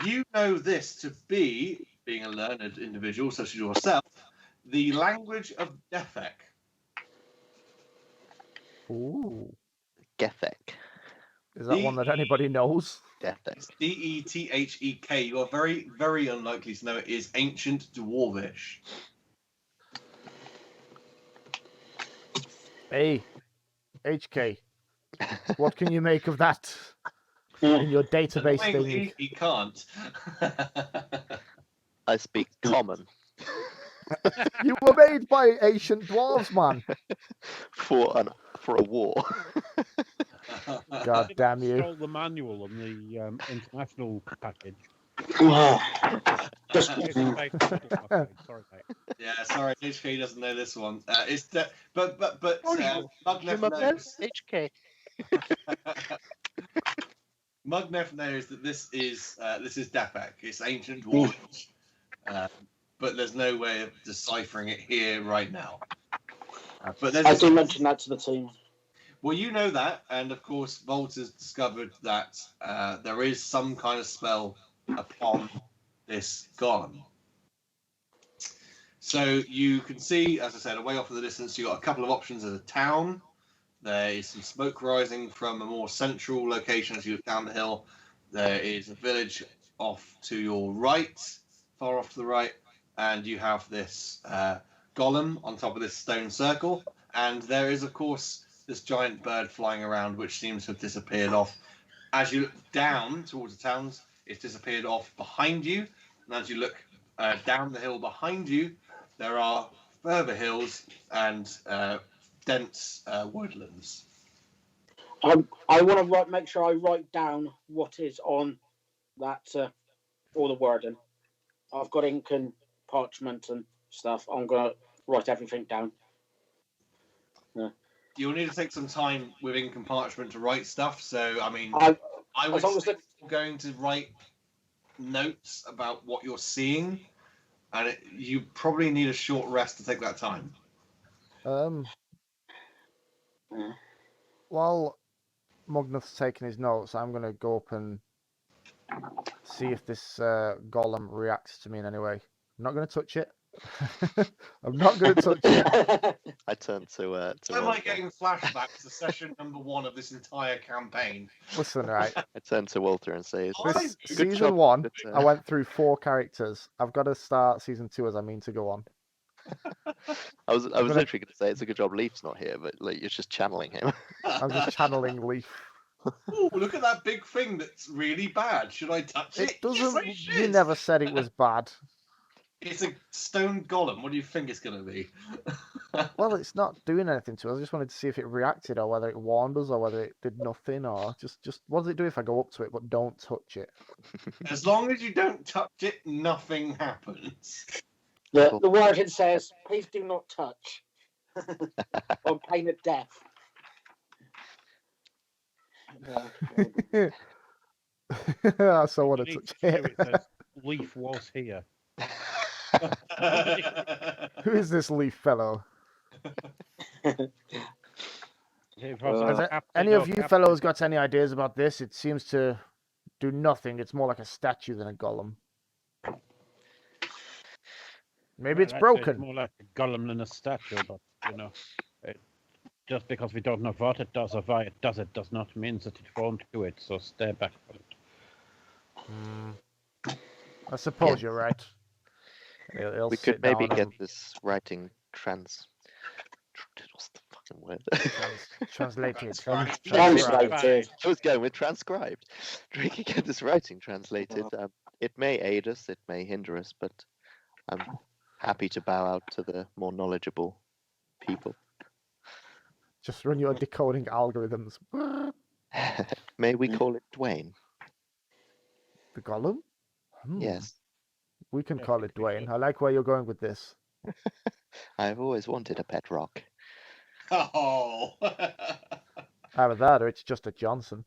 You know this to be, being a learned individual such as yourself, the language of Defek. Ooh. Gethek. Is that one that anybody knows? Gethek. Dethek. You are very, very unlikely to know it is ancient Dwarvish. Hey, HK, what can you make of that in your database thing? He can't. I speak common. You were made by ancient dwarves, man. For a war. God damn you. Stole the manual on the international package. Just Sorry, mate. Yeah, sorry, HK doesn't know this one. But Mugneff knows. HK. Mugneff knows that this is Defek. It's ancient Dwarvish, but there's no way of deciphering it here right now. But I do mention that to the team. Well, you know that, and of course, Volt has discovered that there is some kind of spell upon this golem. So you can see, as I said, away off in the distance, you've got a couple of options as a town. There is some smoke rising from a more central location as you look down the hill. There is a village off to your right, far off to the right, and you have this golem on top of this stone circle. And there is, of course, this giant bird flying around, which seems to have disappeared off. As you look down towards the towns, it's disappeared off behind you. And as you look down the hill behind you, there are further hills and dense woodlands. I want to make sure I write down what is on that, all the wording. I've got ink and parchment and stuff. I'm going to write everything down. Yeah. You'll need to take some time with ink and parchment to write stuff. So, I mean, I would as long as say you're going to write notes about what you're seeing, and you probably need a short rest to take that time. While Mugneth's taking his notes, I'm going to go up and see if this golem reacts to me in any way. I'm not going to touch it. I'm not going to touch it. I turn to I'm like getting flashbacks to session number 1 of this entire campaign. Listen, right. I turn to Walter and say, This "Good season job, 1, but, I went through 4 characters. I've got to start season 2 as I mean to go on. I was literally going to say it's a good job Leaf's not here, but like you're just channeling him. I'm just channeling Leaf. Oh, look at that big thing that's really bad. Should I touch it? It doesn't. Yes, I You should. never said it was bad. It's a stone golem. What do you think it's going to be? Well, it's not doing anything to us. I just wanted to see if it reacted, or whether it warned us, or whether it did nothing, or just what does it do if I go up to it but don't touch it? As long as you don't touch it, nothing happens. the wording says, please do not touch. On pain of death. I so want to Underneath touch here it. it says, Leaf was here. Who is this Leaf fellow? Has any of you fellows got any ideas about this? It seems to do nothing. It's more like a statue than a golem. Maybe it's broken. It's more like a golem than a statue, but just because we don't know what it does or why it does not mean that it won't do it. So stay back from it. I suppose you're right. We could maybe get this writing what's the fucking word? Translated. Translated. I was going with transcribed. We could get this writing translated. It may aid us, it may hinder us, but I'm happy to bow out to the more knowledgeable people. Just run your decoding algorithms. May we call it Dwayne? The golem? Yes. We can call it Dwayne. I like where you're going with this. I've always wanted a pet rock. Oh. Either that or it's just a Johnson.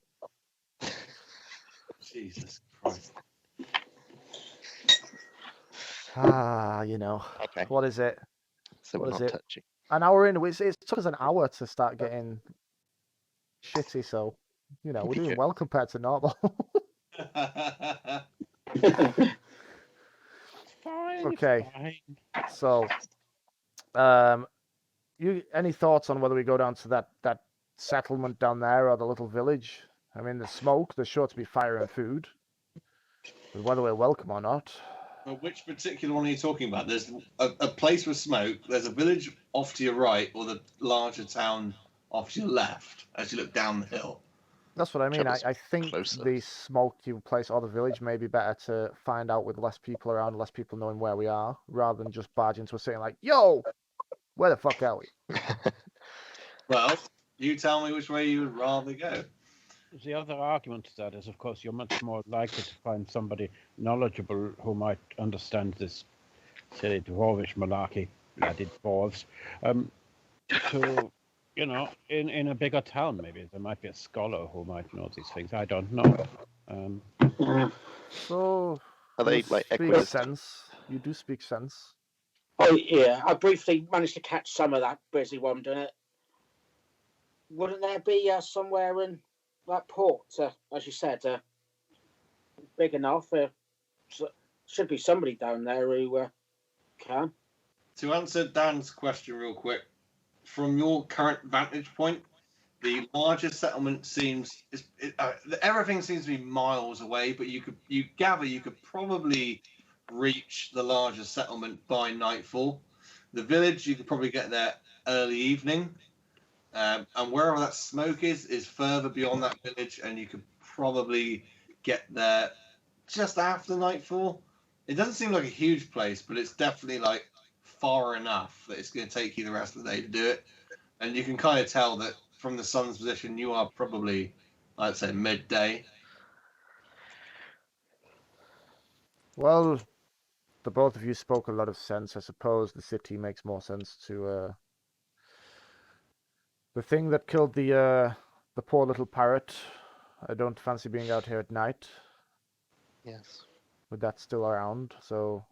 Jesus Christ. Okay. What is it? So What we're is not it? touching. An hour in. It took us an hour to start getting shitty, so, we're doing well compared to normal. Okay. So, any thoughts on whether we go down to that settlement down there or the little village? I mean, there's smoke, there's sure to be fire and food. But whether we're welcome or not. Well, which particular one are you talking about? There's a place with smoke, there's a village off to your right, or the larger town off to your left as you look down the hill. That's what I mean. Trevor's I think closer. the smoky place or the village may be better to find out with less people around, less people knowing where we are, rather than just barge into a city like, yo, where the fuck are we? Well, you tell me which way you would rather go. The other argument to that is, of course, you're much more likely to find somebody knowledgeable who might understand this silly dwarvish malarkey, bloody dwarves. In a bigger town, maybe there might be a scholar who might know these things. I don't know. So, Are they you like speak equidistant? sense. You do speak sense. Oh, yeah. I briefly managed to catch some of that busy while I'm doing it. Wouldn't there be somewhere in that port, as you said, big enough? Should be somebody down there who can. To answer Dan's question real quick, from your current vantage point, the larger settlement everything seems to be miles away, but you could probably reach the larger settlement by nightfall. The village, you could probably get there early evening. and wherever that smoke is further beyond that village, and you could probably get there just after nightfall. It doesn't seem like a huge place, but it's definitely like far enough that it's going to take you the rest of the day to do it. And you can kind of tell that from the sun's position, you are probably, I'd say, midday. Well, the both of you spoke a lot of sense. I suppose the city makes more sense to the thing that killed the poor little parrot. I don't fancy being out here at night Yes. with that still around. So,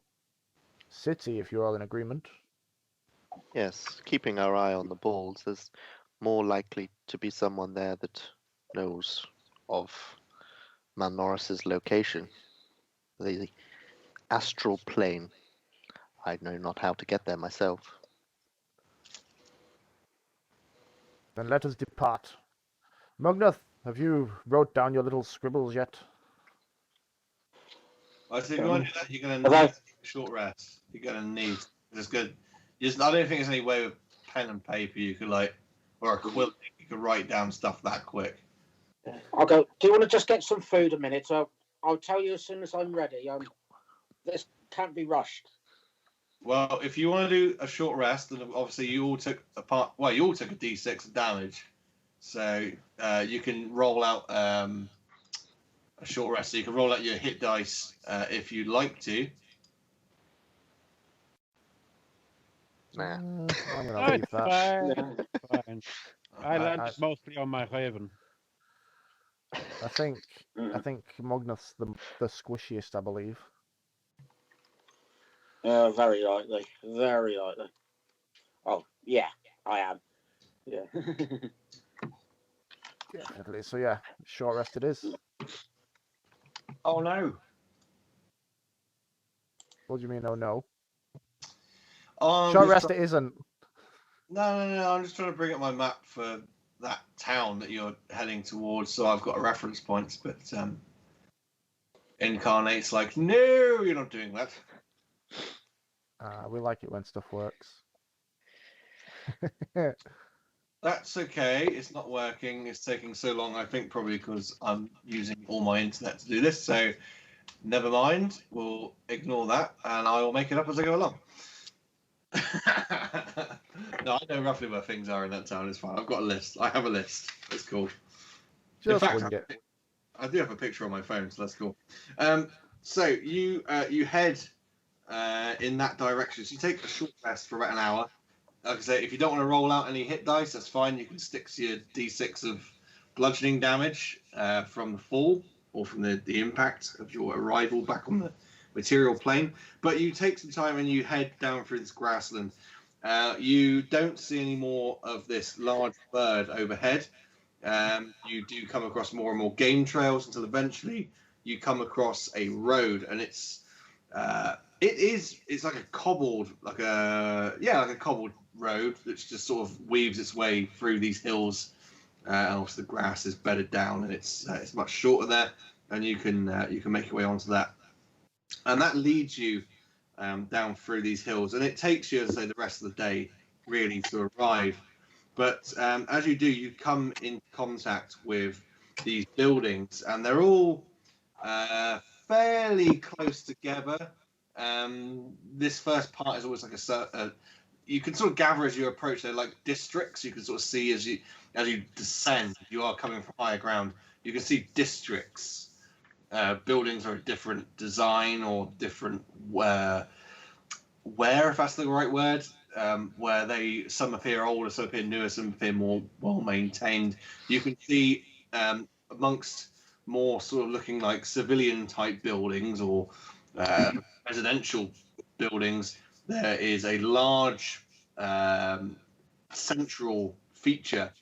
city, if you're all in agreement. Yes. Keeping our eye on the balls, there's more likely to be someone there that knows of Man Norris's location. The astral plane. I know not how to get there myself. Then let us depart. Mugnath, have you wrote down your little scribbles yet? I think if you want to do that, you're going to need a short rest. You're going to need. It's good. I don't think there's any way with pen and paper you could or a quill, you could write down stuff that quick. I'll go. Do you want to just get some food a minute? I'll tell you as soon as I'm ready. This can't be rushed. Well, if you want to do a short rest, then obviously you all took a D6 of damage, so you can roll out a short rest. So you can roll out your hit dice if you'd like to. Nah. I'm gonna No, leave it's that. fine. I landed mostly on my raven. I think Mugnath's the squishiest, I believe. Very likely. Very likely. Oh, yeah, I am. Yeah. Definitely. So yeah, short rest it is. Oh no! What do you mean? Oh no. I'm Short just rest it isn't. No. I'm just trying to bring up my map for that town that you're heading towards, so I've got a reference point. But Incarnate's like, no, you're not doing that. We like it when stuff works. That's okay. It's not working. It's taking so long. I think probably because I'm using all my internet to do this. So never mind. We'll ignore that, and I will make it up as I go along. No, I know roughly where things are in that town. It's fine. I've got a list. I have a list. That's cool. In Just fact, wing it. I do have a picture on my phone, so that's cool. So you head in that direction. So you take a short rest for about an hour. Like I say, if you don't want to roll out any hit dice, that's fine. You can stick to your D6 of bludgeoning damage from the fall or from the impact of your arrival back on the material plane. But you take some time and you head down through this grassland. You don't see any more of this large bird overhead. You do come across more and more game trails until eventually you come across a road, and it's like a cobbled road that just sort of weaves its way through these hills, and also the grass is bedded down, and it's much shorter there, and you can make your way onto that, and that leads you down through these hills, and it takes you, as I say, the rest of the day really to arrive. But as you do, you come in contact with these buildings, and they're all fairly close together. This first part is always like you can sort of gather as you approach. They're like districts. You can sort of see as you descend. You are coming from higher ground. You can see districts. Buildings are a different design or different where if that's the right word. Where some appear older, some appear newer, some appear more well maintained. You can see amongst more sort of looking like civilian type buildings or residential buildings, there is a large central feature,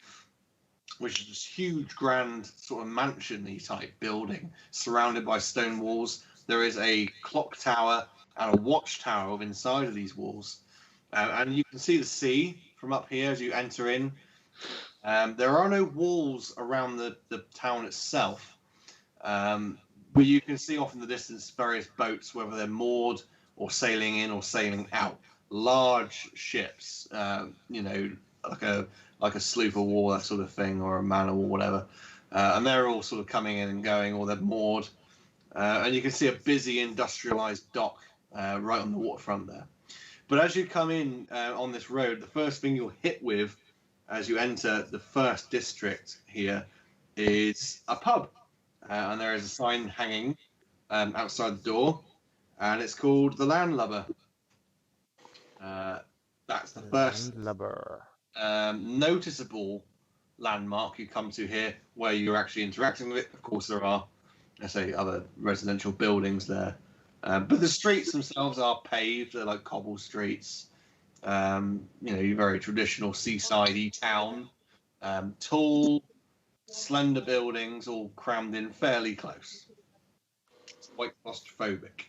which is this huge, grand sort of mansion-y type building surrounded by stone walls. There is a clock tower and a watchtower inside of these walls. And you can see the sea from up here as you enter in. There are no walls around the town itself, but you can see off in the distance various boats, whether they're moored or sailing in or sailing out. Large ships, like a like a sloop of war, that sort of thing, or a man of war, whatever. And they're all sort of coming in and going, or they're moored. And you can see a busy industrialized dock right on the waterfront there. But as you come in on this road, the first thing you'll hit with as you enter the first district here is a pub. And there is a sign hanging outside the door, and it's called the Landlubber. That's the first Landlubber. noticeable landmark you come to here where you're actually interacting with it. Of course, there are, let's say, other residential buildings there. But the streets themselves are paved. They're like cobble streets. Your very traditional seaside-y town. Tall, slender buildings all crammed in fairly close. It's quite claustrophobic.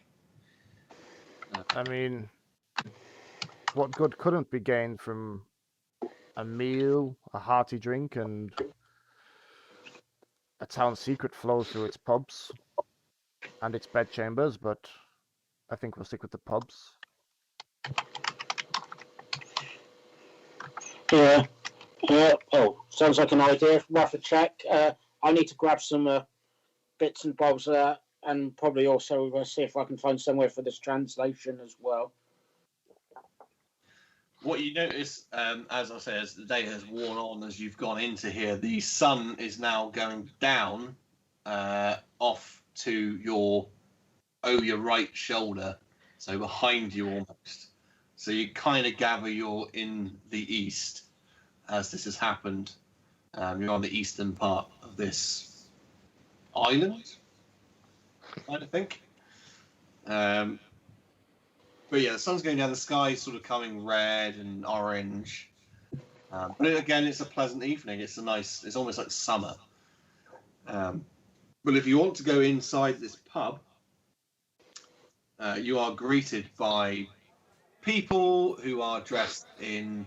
I mean, what good couldn't be gained from a meal, a hearty drink, and a town secret flows through its pubs and its bedchambers, but I think we'll stick with the pubs. Yeah. Sounds like an idea. Worth a check. I need to grab some bits and bobs and probably also see if I can find somewhere for this translation as well. What you notice, as I say, as the day has worn on, as you've gone into here, the sun is now going down off to your right shoulder, so behind you almost. So you kind of gather you're in the east as this has happened. You're on the eastern part of this island, I think. But yeah, the sun's going down, the sky's sort of coming red and orange. But again, it's a pleasant evening. It's almost like summer. But if you want to go inside this pub, you are greeted by people who are dressed in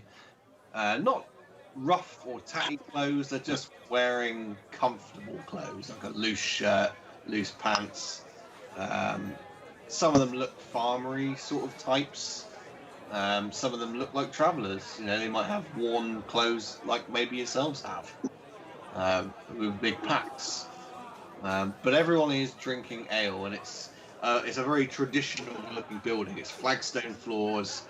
not rough or tatty clothes. They're just wearing comfortable clothes, like a loose shirt, loose pants. Some of them look farmery sort of types. Some of them look like travellers. They might have worn clothes like maybe yourselves have, with big packs. But everyone is drinking ale, and it's a very traditional-looking building. It's flagstone floors,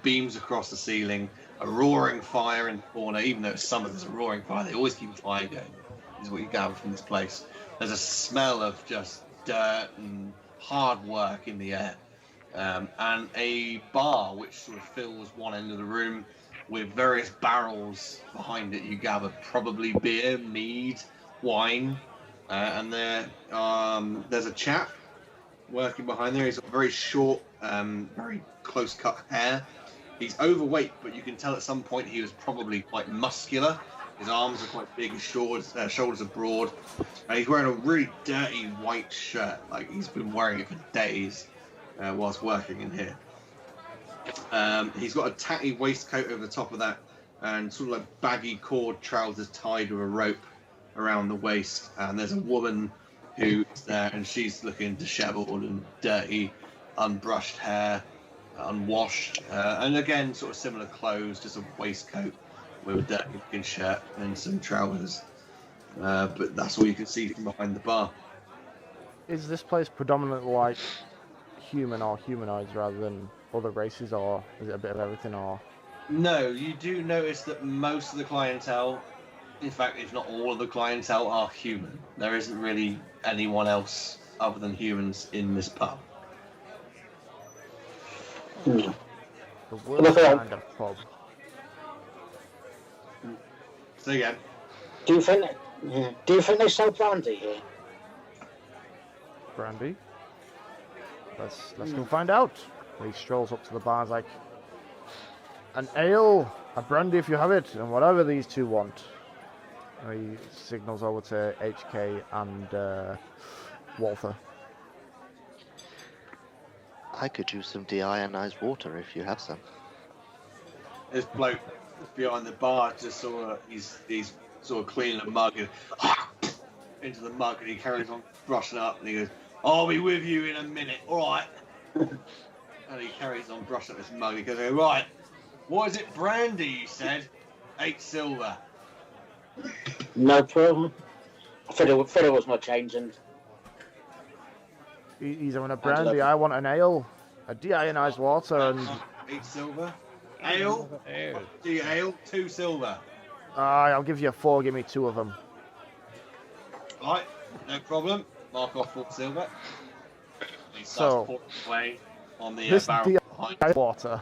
beams across the ceiling, a roaring fire in the corner. Even though it's summer, there's a roaring fire. They always keep a fire going. Is what you gather from this place. There's a smell of just dirt and hard work in the air, and a bar which sort of fills one end of the room with various barrels behind it. You gather probably beer, mead, wine, and there's a chap working behind there. He's got very short, very close-cut hair. He's overweight, but you can tell at some point he was probably quite muscular. His arms are quite big, his shoulders are broad, and he's wearing a really dirty white shirt. Like he's been wearing it for days whilst working in here. He's got a tatty waistcoat over the top of that, and sort of like baggy cord trousers tied with a rope around the waist. And there's a woman who's there, and she's looking dishevelled and dirty, unbrushed hair, unwashed, and again sort of similar clothes, just a waistcoat with a dirty looking shirt and some trousers, but that's all you can see from behind the bar. Is this place predominantly like human or humanoids rather than other races, or is it a bit of everything? Or no, you do notice that most of the clientele, in fact if not all of the clientele, are human. There isn't really anyone else other than humans in this pub. The worst kind of pub. So again, Do you think they sell brandy here? Brandy? Let's go find out. He strolls up to the bar, like, an ale, a brandy if you have it, and whatever these two want. And he signals over to HK and Walther. I could use some deionized water if you have some. this bloke behind the bar just sort of he's sort of cleaning a mug and into the mug, and he carries on brushing up, and he goes, "I'll be with you in a minute, all right." And he carries on brushing up his mug. He goes, "Right, what is it, brandy? You said." 8 silver. No problem. I thought it was my change, and He's having a brandy. I want an ale, a deionized water, and 8 silver. Ale? Ale. Do you ale? 2 silver. I'll give you 4. Give me 2 of them. Right, no problem. Mark off 4 silver. He starts So, pouring away on the This barrel behind. deionized water.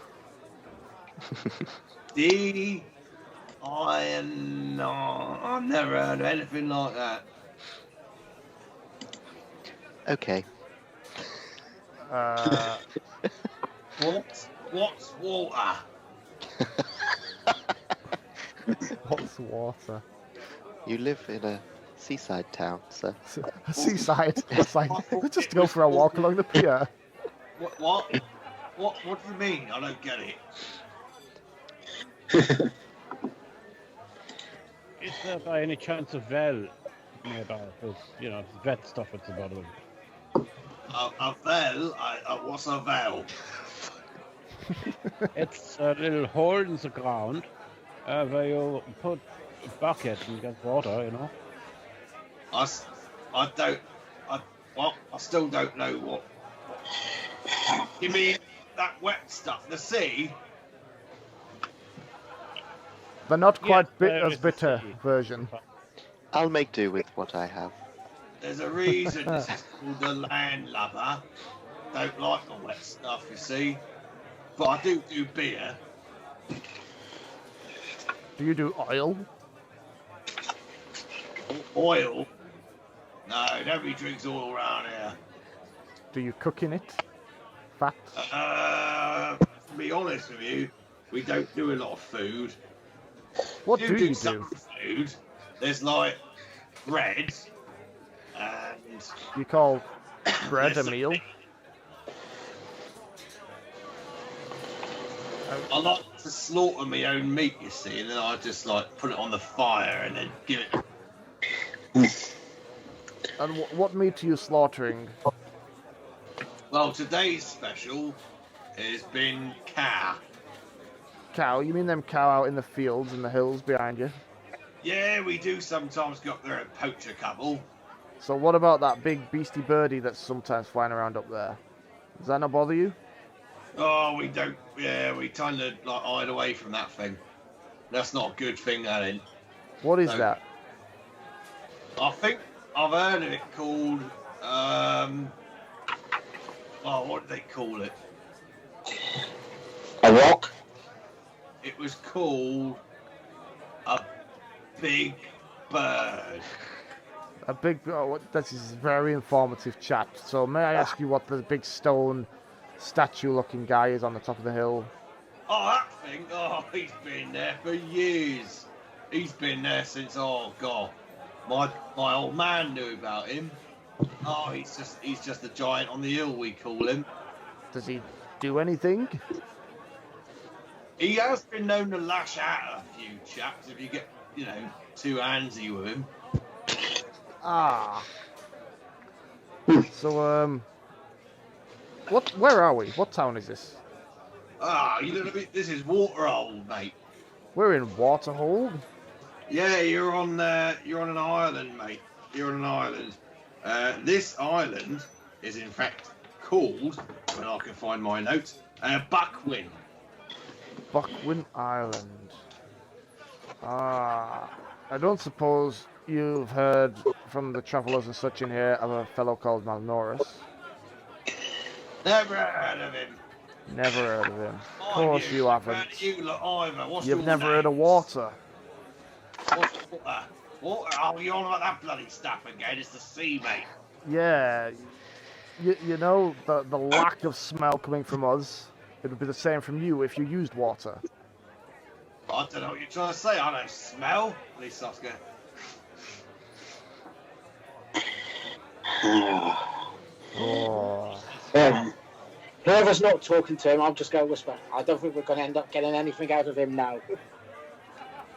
I've never heard of anything like that. Okay. What's water? What's water? You live in a seaside town, so A seaside. It's like, let's just go for a walk along the pier. What do you mean? I don't get it. Is there by any chance a well nearby? There's, vet stuff at the bottom. A well? What's a well? It's a little hole in the ground where you put a bucket and get water, I still don't know what. You mean that wet stuff? The sea? The not quite there as is a bitter sea. version. I'll make do with what I have. There's a reason this is called the Landlubber. Don't like the wet stuff, you see. But I do beer. Do you do oil? Oil? No, nobody drinks oil around here. Do you cook in it? Fat? To be honest with you, we don't do a lot of food. What do you some do? food. There's like bread and You call bread a there's meal? I like to slaughter my own meat, you see, and then I just like put it on the fire and then give it. And what meat are you slaughtering? Well, today's special has been cow. Cow? You mean them cow out in the fields in the hills behind you? Yeah, we do sometimes go up there and poach a couple. So what about that big beastie birdie that's sometimes flying around up there? Does that not bother you? Oh, we don't. Yeah, we kind of like hide away from that thing. That's not a good thing, that ain't. What is No. that? I think I've heard of it called. What do they call it? a rock. It was called a big bird. A big... Oh, this is very informative chat. So may I ask you what the big stone statue-looking guy is on the top of the hill? Oh, that thing! Oh, he's been there for years. He's been there since, oh god, my old man knew about him. Oh, he's just a giant on the hill, we call him. Does he do anything? He has been known to lash out a few chaps if you get, too handsy with him. Ah. So, where are we? What town is this? Ah, this is Waterhole, mate. We're in Waterhole. Yeah, you're on an island, mate. You're on an island. This island is in fact called, when I can find my notes, Buckwin. Buckwin Island. Ah. I don't suppose you've heard from the travellers and such in here of a fellow called Malnoris? Never heard of him. Never heard of him. Of course you haven't. You look either. What's You've your never name? heard of water. What's water? Water? Oh, you're on about that bloody stuff again. It's the sea, mate. Yeah. You know, the lack of smell coming from us, it would be the same from you if you used water. I don't know what you're trying to say. I don't smell. At least I was going. Oh. Whoever's not talking to him, I'm just going to whisper. I don't think we're going to end up getting anything out of him now.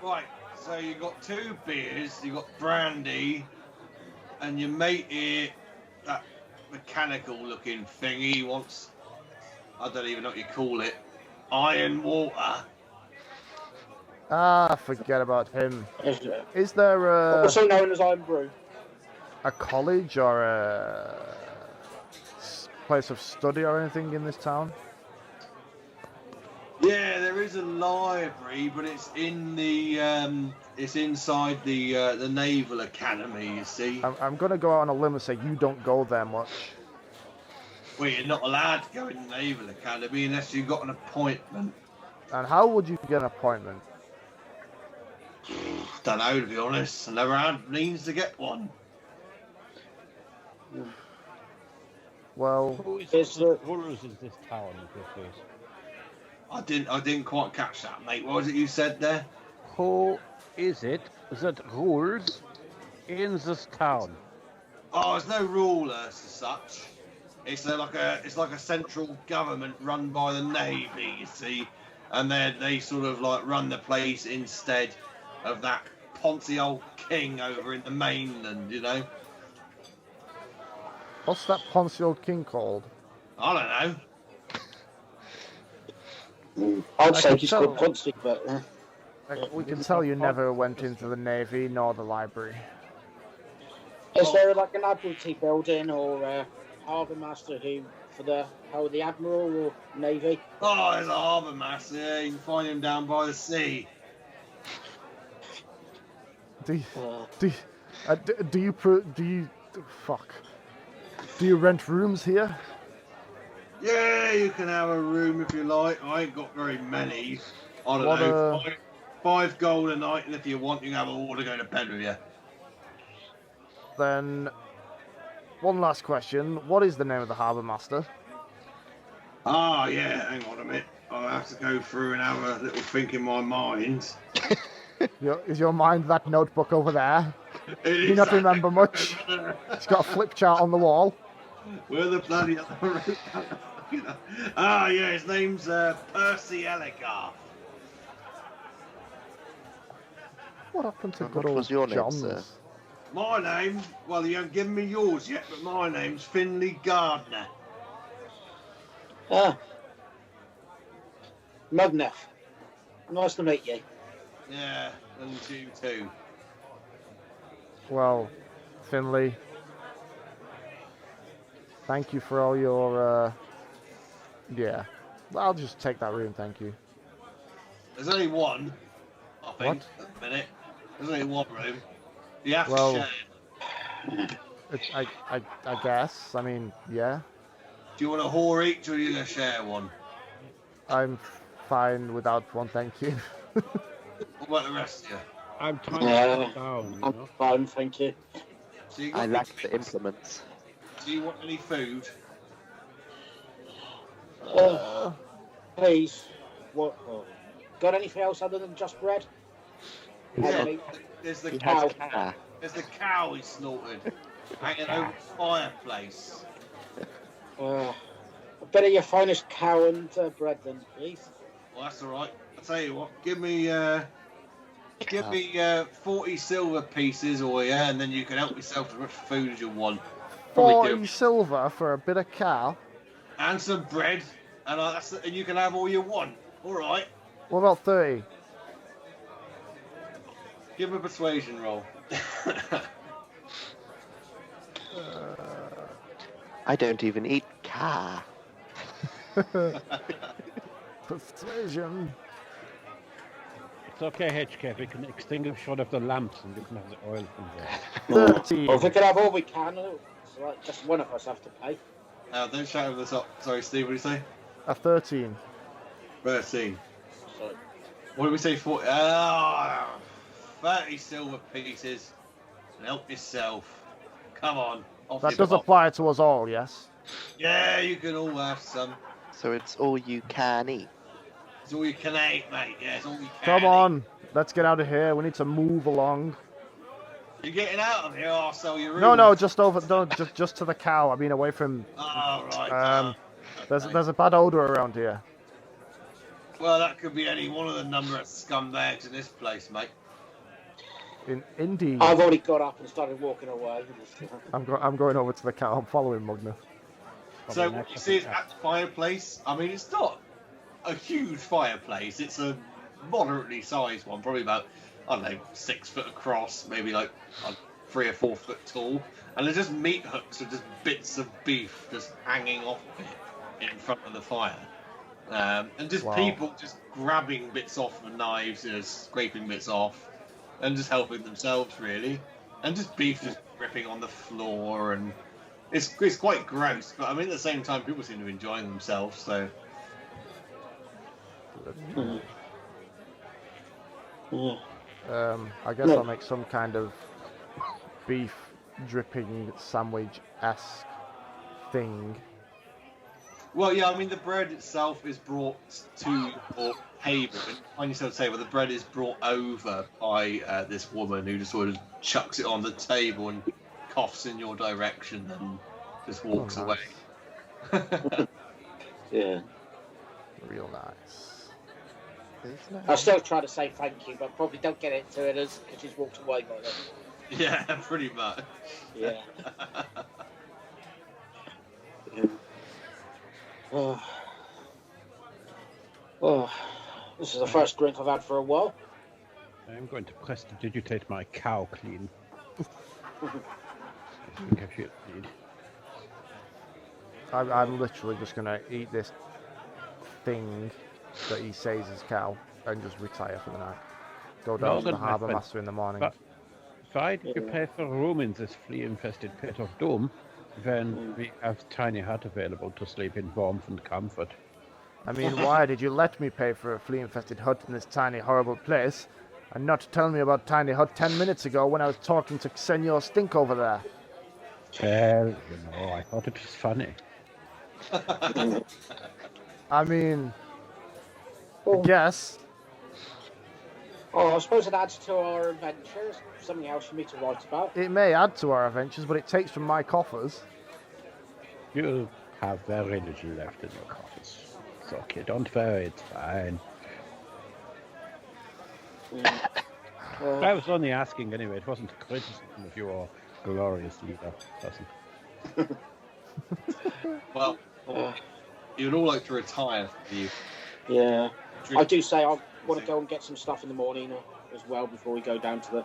Right. So you got 2 beers. You got brandy, and your mate here, that mechanical-looking thing. He wants. I don't even know what you call it. Iron water. Ah, forget about him. Is Is there also known as homebrew. a college or a place of study or anything in this town? Yeah, there is a library, but it's in the it's inside the Naval Academy. You see, I'm going to go out on a limb and say you don't go there much. well, you're not allowed to go in the Naval Academy unless you've got an appointment. And how would you get an appointment? Don't know, to be honest. I never had means to get one. Well, Who is Is the the- rulers in this town in this case? I didn't quite catch that, mate. What was it you said there? Who is it that rules in this town? Oh, there's no ruler as such. It's like a central government run by the Navy, you see, and they sort of like run the place instead of that poncy old king over in the mainland, you know. what's that Ponce old king called? I don't know. I'd I say can just tell. called Ponce, but We can tell you never went into the Navy nor the library. is there like an Admiralty building or a harbour master who for the Admiral or Navy? Oh, there's a harbour master. Yeah, you can find him down by the sea. Do you, Uh, do you fuck? Do you rent rooms here? Yeah, you can have a room if you like. I ain't got very many. I don't What, know. Five gold a night, and if you want, you can have a wall to go to bed with you. Then, one last question. What is the name of the harbour master? Ah, yeah, hang on a minute. I'll have to go through and have a little think in my mind. Is your mind that notebook over there? Do Do you not remember much? It's got a flip chart on the wall. Where the bloody other Ah, yeah, his name's Percy Elligar. What happened to What good old was your name, John's? sir? My name, well, you haven't given me yours yet, but my name's Finley Gardner. Mugnef. Nice to meet you. Yeah, and you too. Well, Finley, thank you for all your, yeah. I'll just take that room, thank you. There's only one, I think, What? at the minute. There's only one room. You have Well- to share. I guess. I mean, yeah. Do you want a whore each, or are you going to share one? I'm fine without one, thank you. What about the rest of you? I'm trying Yeah. to get down, you I'm know. fine, thank you. So you I got lack big the things. implements. Do you want any food? Please. What? Got anything else other than just bread? Yeah. Meat? There's the He cow. has car. There's the cow he slaughtered, hanging over the fireplace. A bit of your finest cow and bread then, please. Well, that's all right. I tell you what, give me 40 silver pieces, or yeah, and then you can help yourself as much food as you want. Probably 40 do. silver for a bit of cow? And some bread, and and you can have all you want. All right. What about 30? Give him a persuasion roll. I don't even eat car. Persuasion. It's okay, HK, we can extinguish one of the lamps and you can have the oil from there. 13. Well, if we could have all we can, it's like just one of us have to pay. Don't shout over the top. Sorry, Steve, what did you say? A 13. 13. So, What did we say? 40? 30 silver pieces. And help yourself. Come on. Off That you does pop. apply to us all, yes? Yeah, you can all have some. So it's all you can eat. It's all you can eat, mate. Yeah, it's all you can Come eat. on, let's get out of here. We need to move along. You're getting out of here, I'll sell your room. No, just over. No, just to the cow. I mean, away from. Oh, right. Okay. There's a bad odor around here. Well, that could be any one of the number of scumbags in this place, mate. Indeed. I've already got up and started walking away. I'm going over to the cow. I'm following Mugner. So what you see is at the fireplace. I mean, it's not a huge fireplace. It's a moderately sized one, probably about, I don't know, 6 foot across, maybe like 3 or 4 foot tall, and there's just meat hooks with just bits of beef just hanging off of it in front of the fire. And just Wow. people just grabbing bits off with knives, scraping bits off, and just helping themselves, really. And just beef just dripping on the floor, and it's quite gross, but I mean, at the same time, people seem to be enjoying themselves, so... Mm. I guess No. I'll make some kind of beef dripping sandwich-esque thing. Well, yeah, I mean, the bread itself is brought to your table. And when you say table, the bread is brought over by this woman who just sort of chucks it on the table and coughs in your direction and just walks Oh, away. nice. Yeah. Real nice. I still try to say thank you, but probably don't get into it because she's walked away by then. Yeah, pretty much. Yeah. Yeah. Oh, this is the first drink I've had for a while. I'm going to prestidigitate my cow clean. I think I should need. I'm literally just gonna eat this thing that he says is cow and just retire for the night. Go down No, to the good, my harbour friend. master in the morning. But why did you pay for room in this flea-infested pit of doom when we have tiny hut available to sleep in warmth and comfort? I mean, why did you let me pay for a flea-infested hut in this tiny, horrible place, and not tell me about tiny hut 10 minutes ago when I was talking to Senor Stink over there? Well, I thought it was funny. I mean, I Oh, guess. oh, I suppose it adds to our adventures. Something else for me to write about. It may add to our adventures, but it takes from my coffers. You have very little left in your coffers. It's okay, don't worry, it's fine. I was only asking anyway, it wasn't a criticism of your glorious leader, wasn't. Well, Uh, you'd all like to retire, you. yeah. Drink- I do say I want to go and get some stuff in the morning as well before we go down to the...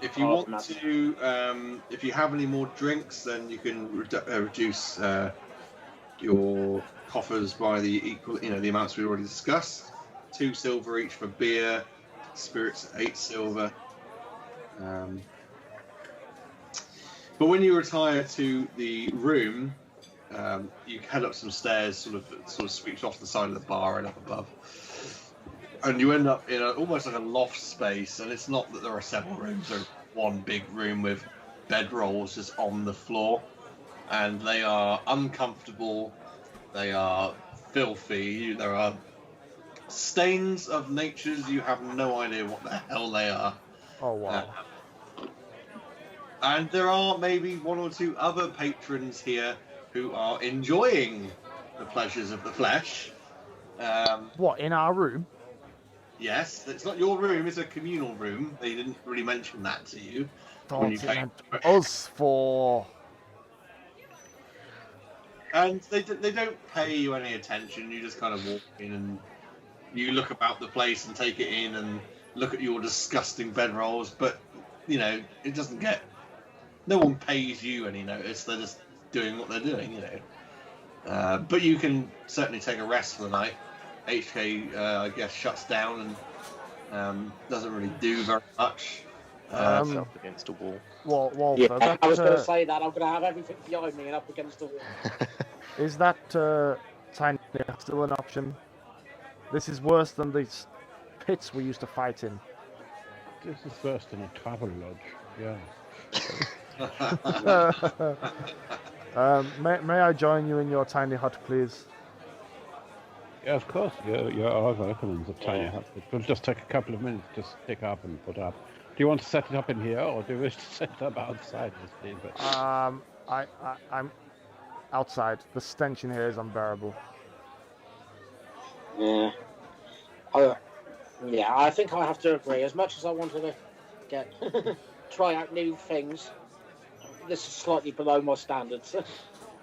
If you Oh, want that's- to, if you have any more drinks, then you can reduce your coffers by the equal, the amounts we already discussed. 2 silver each for beer, spirits 8 silver. But when you retire to the room, you head up some stairs, sort of sweeps off the side of the bar and up above. And you end up in almost like a loft space, and it's not that there are several rooms, there's one big room with bedrolls just on the floor, and they are uncomfortable, they are filthy, there are stains of natures, you have no idea what the hell they are. Oh, wow. And there are maybe 1 or 2 other patrons here who are enjoying the pleasures of the flesh. What, in our room? Yes, it's not your room, it's a communal room. They didn't really mention that to you. Thought When you it came. meant us for... And they don't pay you any attention, you just kind of walk in and you look about the place and take it in and look at your disgusting bedrolls, but, it doesn't get... No one pays you any notice, they're just doing what they're doing, But you can certainly take a rest for the night. HK, I guess, shuts down and doesn't really do very much. Myself against a wall. Walter, Yeah, I was going to that, say that. I'm going to have everything behind me and up against the wall. is that tiny hut still an option? This is worse than the pits we used to fight in. This is worse than a travel lodge, yeah. May I join you in your tiny hut, please? Yeah, of course, you're all welcome in the tiny hut. It will just take a couple of minutes to stick up and put up. Do you want to set it up in here, or do you wish to set it up outside? I'm outside. The stench in here is unbearable. Yeah. Yeah, I think I have to agree. As much as I wanted to get try out new things, this is slightly below my standards.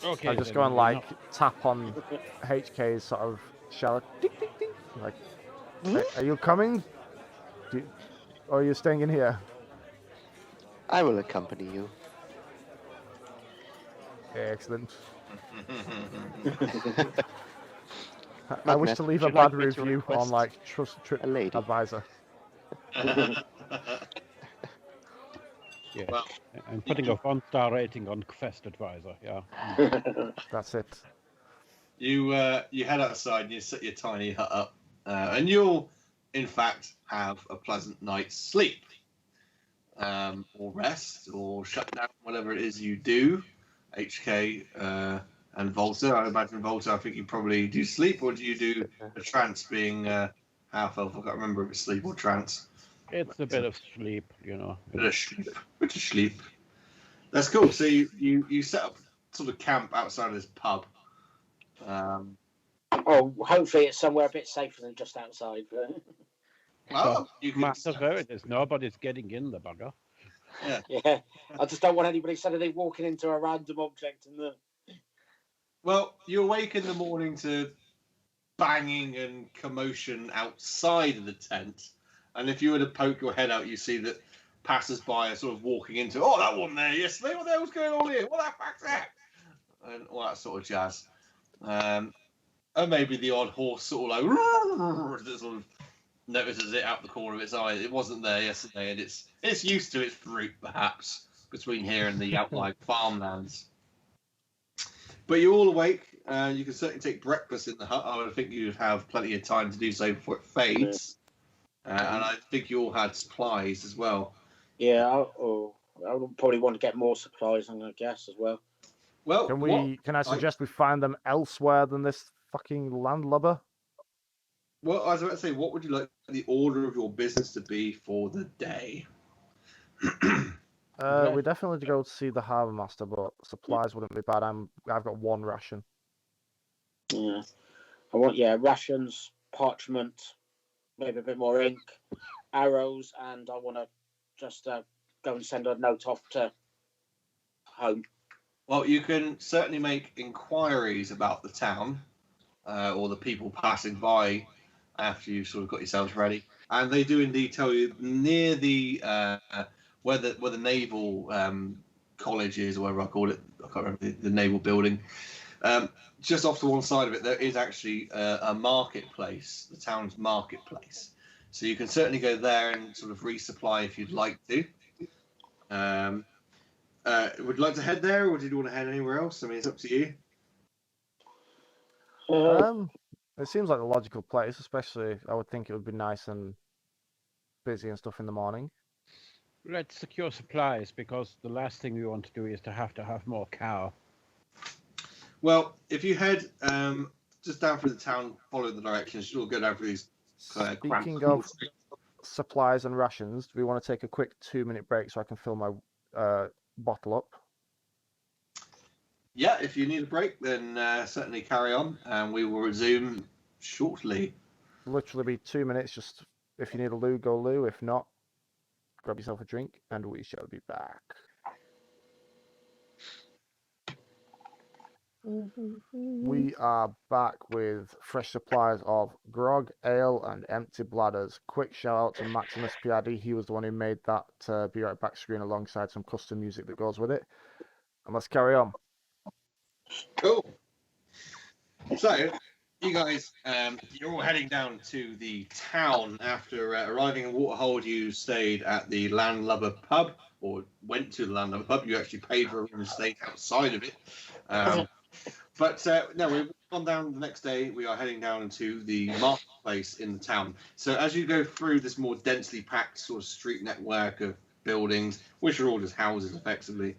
Okay. I just go and tap on HK's sort of shower. Ding, ding, ding. Like, Are you coming? Or are you staying in here? I will accompany you. Excellent. I Magnus, wish to leave would a you like bad me to review on request Trust Trip a lady? Advisor. Yeah. Well, I'm putting a 1-star rating on Quest Advisor. Yeah. That's it. you head outside and you set your tiny hut up, and you'll, in fact, have a pleasant night's sleep, or rest, or shut down, whatever it is you do. HK and Volta. I imagine Volta. I think you probably do sleep, or do you do a trance? Being half elf, I can't remember if it's sleep or trance. It's a bit of sleep, you know. Bit of sleep. That's cool. So you set up sort of camp outside of this pub. Oh, hopefully it's somewhere a bit safer than just outside. Well, you can. Master Veritas, nobody's getting in the bugger. Yeah, I just don't want anybody suddenly walking into a random object and the. Well, you awake in the morning to banging and commotion outside of the tent, and if you were to poke your head out, you see that passers-by are sort of walking into. Oh, that wasn't there yesterday. What the hell's going on here? What the fuck's that? And all that sort of jazz. And maybe the odd horse sort of like that sort of notices it out the corner of its eye. It wasn't there yesterday, and it's used to its route, perhaps, between here and the outlying farmlands. But you're all awake. You can certainly take breakfast in the hut. I would think you'd have plenty of time to do so before it fades. And I think you all had supplies as well. Yeah, I would probably want to get more supplies, I guess, as well. Well, Can I suggest we find them elsewhere than this fucking landlubber? Well, I was about to say, what would you like the order of your business to be for the day? We definitely need to go to see the harbour master, but supplies wouldn't be bad. I've got 1 ration. Yeah, I want rations, parchment, maybe a bit more ink, arrows, and I want to just go and send a note off to home. Well, you can certainly make inquiries about the town or the people passing by after you've sort of got yourselves ready, and they do indeed tell you near the where the naval college is, or whatever I call it. I can't remember the naval building. Just off to one side of it, there is actually a marketplace, the town's marketplace. So you can certainly go there and sort of resupply if you'd like to. Would you like to head there, or did you want to head anywhere else? I mean, it's up to you. It seems like a logical place, especially I would think it would be nice and busy and stuff in the morning. Let's secure supplies, because the last thing we want to do is to have more cow. Well, if you head just down through the town, follow the directions, you'll go down through these. Speaking of supplies and rations, do we want to take a quick 2-minute break so I can fill my bottle up? Yeah, if you need a break, then certainly carry on, and we will resume shortly. Literally be 2 minutes. Just if you need a loo, go loo. If not, grab yourself a drink, and we shall be back. We are back with fresh supplies of grog, ale, and empty bladders. Quick shout out to Maximus PID. He was the one who made that Be Right Back screen alongside some custom music that goes with it. And let's carry on. Cool. So, you guys, you're all heading down to the town after arriving in Waterhold. You stayed at the Landlubber pub, or went to the Landlubber pub. You actually paid for a room and stayed outside of it. But no, we've gone down the next day. We are heading down to the marketplace in the town. So as you go through this more densely packed sort of street network of buildings, which are all just houses effectively,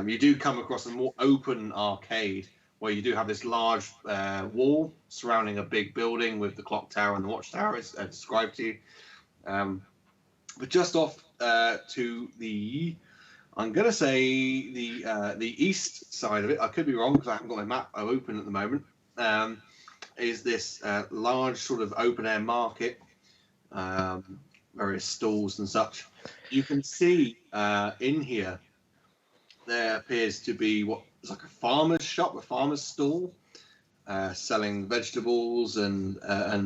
you do come across a more open arcade where you do have this large wall surrounding a big building with the clock tower and the watchtower as described to you. But just off to the, I'm going to say the east side of it, I could be wrong because I haven't got my map open at the moment, is this large sort of open air market, various stalls and such. You can see in here there appears to be what is like a farmer's shop, a farmer's stall, selling vegetables and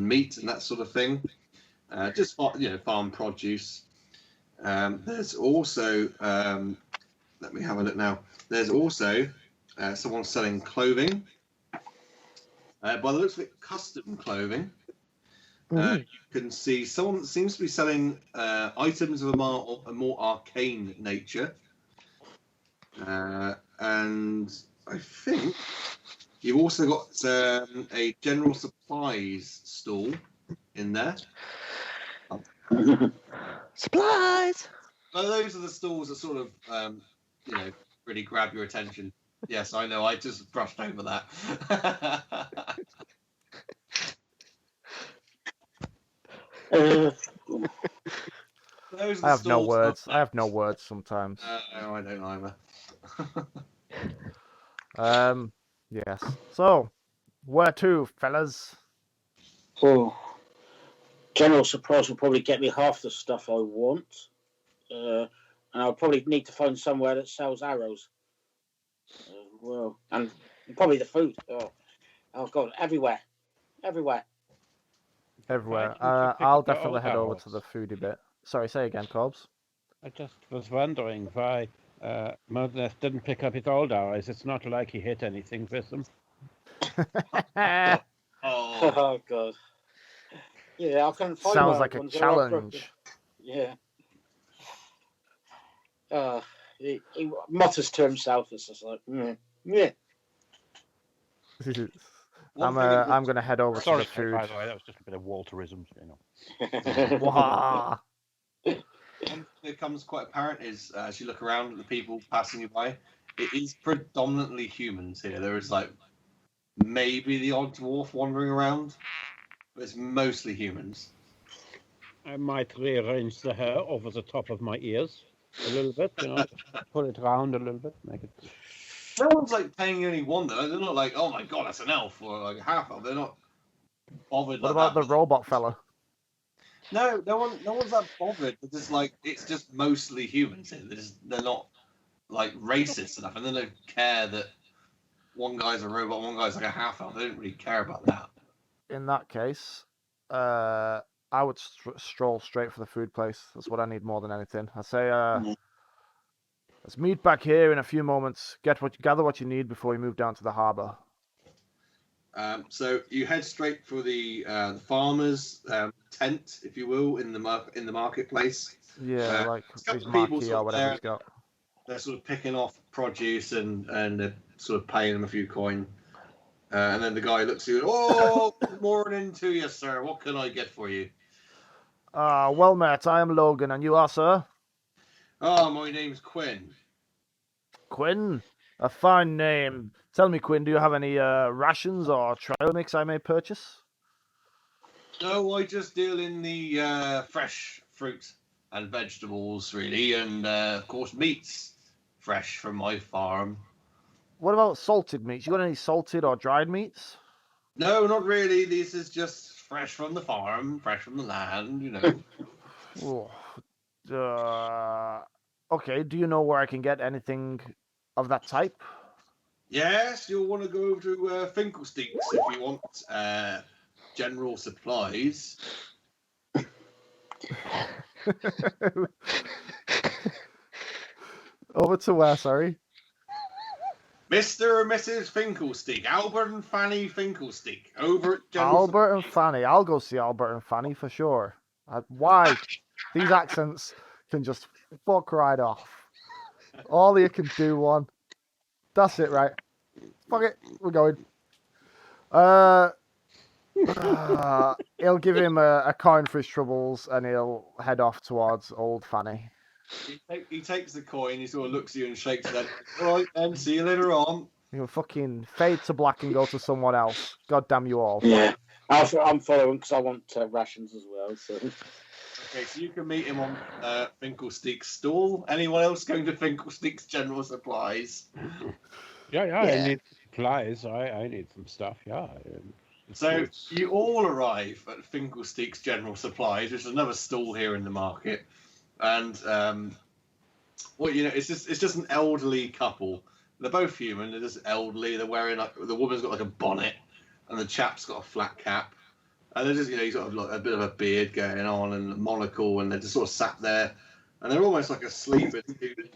meat and that sort of thing. just farm produce. There's also let me have a look now. There's also someone selling clothing. By the looks of it, custom clothing. You can see someone that seems to be selling items of a more arcane nature. And I think you've also got a general supplies stall in there. Supplies! Well, those are the stalls that sort of, really grab your attention. Yes, I know, I just brushed over that. Those are I have no stalls words. that- I have no words sometimes. No, I don't either. Yes. So, where to, fellas? Oh, general supplies will probably get me half the stuff I want, and I'll probably need to find somewhere that sells arrows. Well, and probably the food. Oh God, everywhere. Everywhere. Why didn't you pick I'll up the definitely old head over to arrows? the foodie bit. Sorry, say again, Cobbs. I just was wondering why Magnus didn't pick up his old arrows. It's not like he hit anything with them. Oh, Oh God. Yeah, I couldn't find Sounds my like a ones, they're all broken. challenge. Yeah. He mutters to himself. It's just like, yeah. I'm gonna head over Sorry, to the food. by the way, that was just a bit of Walterism, you know. Wah! one thing that becomes quite apparent is as you look around at the people passing you by, it is predominantly humans here. There is like maybe the odd dwarf wandering around, but it's mostly humans. I might rearrange the hair over the top of my ears a little bit, you know, pull it round a little bit, make it. No one's like paying you any wonder. They're not like, oh my god, that's an elf or like a half elf. They're not bothered. What like about that. the robot fella? No one's that bothered. It's just like it's just mostly humans here. They're not like racist enough, and they don't care that one guy's a robot, one guy's like a half elf. They don't really care about that. In that case, I would stroll straight for the food place. That's what I need more than anything. I say, let's meet back here in a few moments. Gather what you need before you move down to the harbour. So you head straight for the farmer's tent, if you will, in the marketplace. Yeah, like a couple his of people marquee sort or of whatever there. he's got. They're sort of picking off produce and they're sort of paying them a few coin. And then the guy looks at you, oh, good morning to you, sir. What can I get for you? Well met, I am Logan, and you are, sir? Oh, my name's Quinn. Quinn? A fine name. Tell me, Quinn, do you have any rations or trail mix I may purchase? No, I just deal in the fresh fruit and vegetables, really, and of course meats, fresh from my farm. What about salted meats? You got any salted or dried meats? No, not really. This is just fresh from the farm, fresh from the land, you know. Okay, do you know where I can get anything of that type? Yes, you'll want to go over to Finkelsteaks if you want general supplies. Over to where, sorry? Mr. and Mrs. Finkelsteak, Albert and Fanny Finkelsteak, over at General Albert and Fanny. I'll go see Albert and Fanny for sure. Why? These accents can just fuck right off. All you can do one. That's it, right? Fuck it, we're going. He'll give him a coin for his troubles, and he'll head off towards old Fanny. He takes the coin, he sort of looks at you and shakes his head. All right, then, see you later on. He'll fucking fade to black and go to someone else. God damn you all. Yeah, I'm following because I want rations as well. So. Okay, so you can meet him on Finkelsteak's stall. Anyone else going to Finkelsteak's General Supplies? Yeah. I need supplies. I need some stuff. Yeah. So you all arrive at Finkelsteak's General Supplies, which is another stall here in the market, and it's just an elderly couple. They're both human. They're just elderly. They're wearing the woman's got like a bonnet, and the chap's got a flat cap. And they're just, he's got like a bit of a beard going on and a monocle, and they're just sort of sat there, and they're almost like asleep in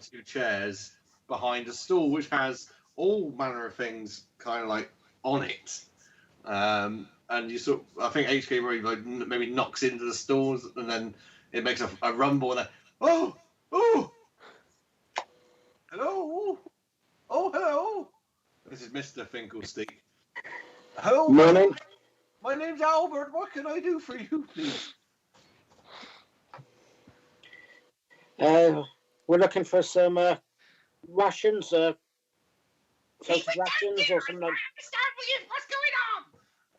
two chairs behind a stool which has all manner of things kind of like on it. And you sort of, I think HK really like maybe knocks into the stools, and then it makes a rumble, and then, oh, hello, hello. This is Mr. Finkelstein. Hello, Morning. my name's Albert. What can I do for you, please? We're looking for some rations, rations or something like. What's going on?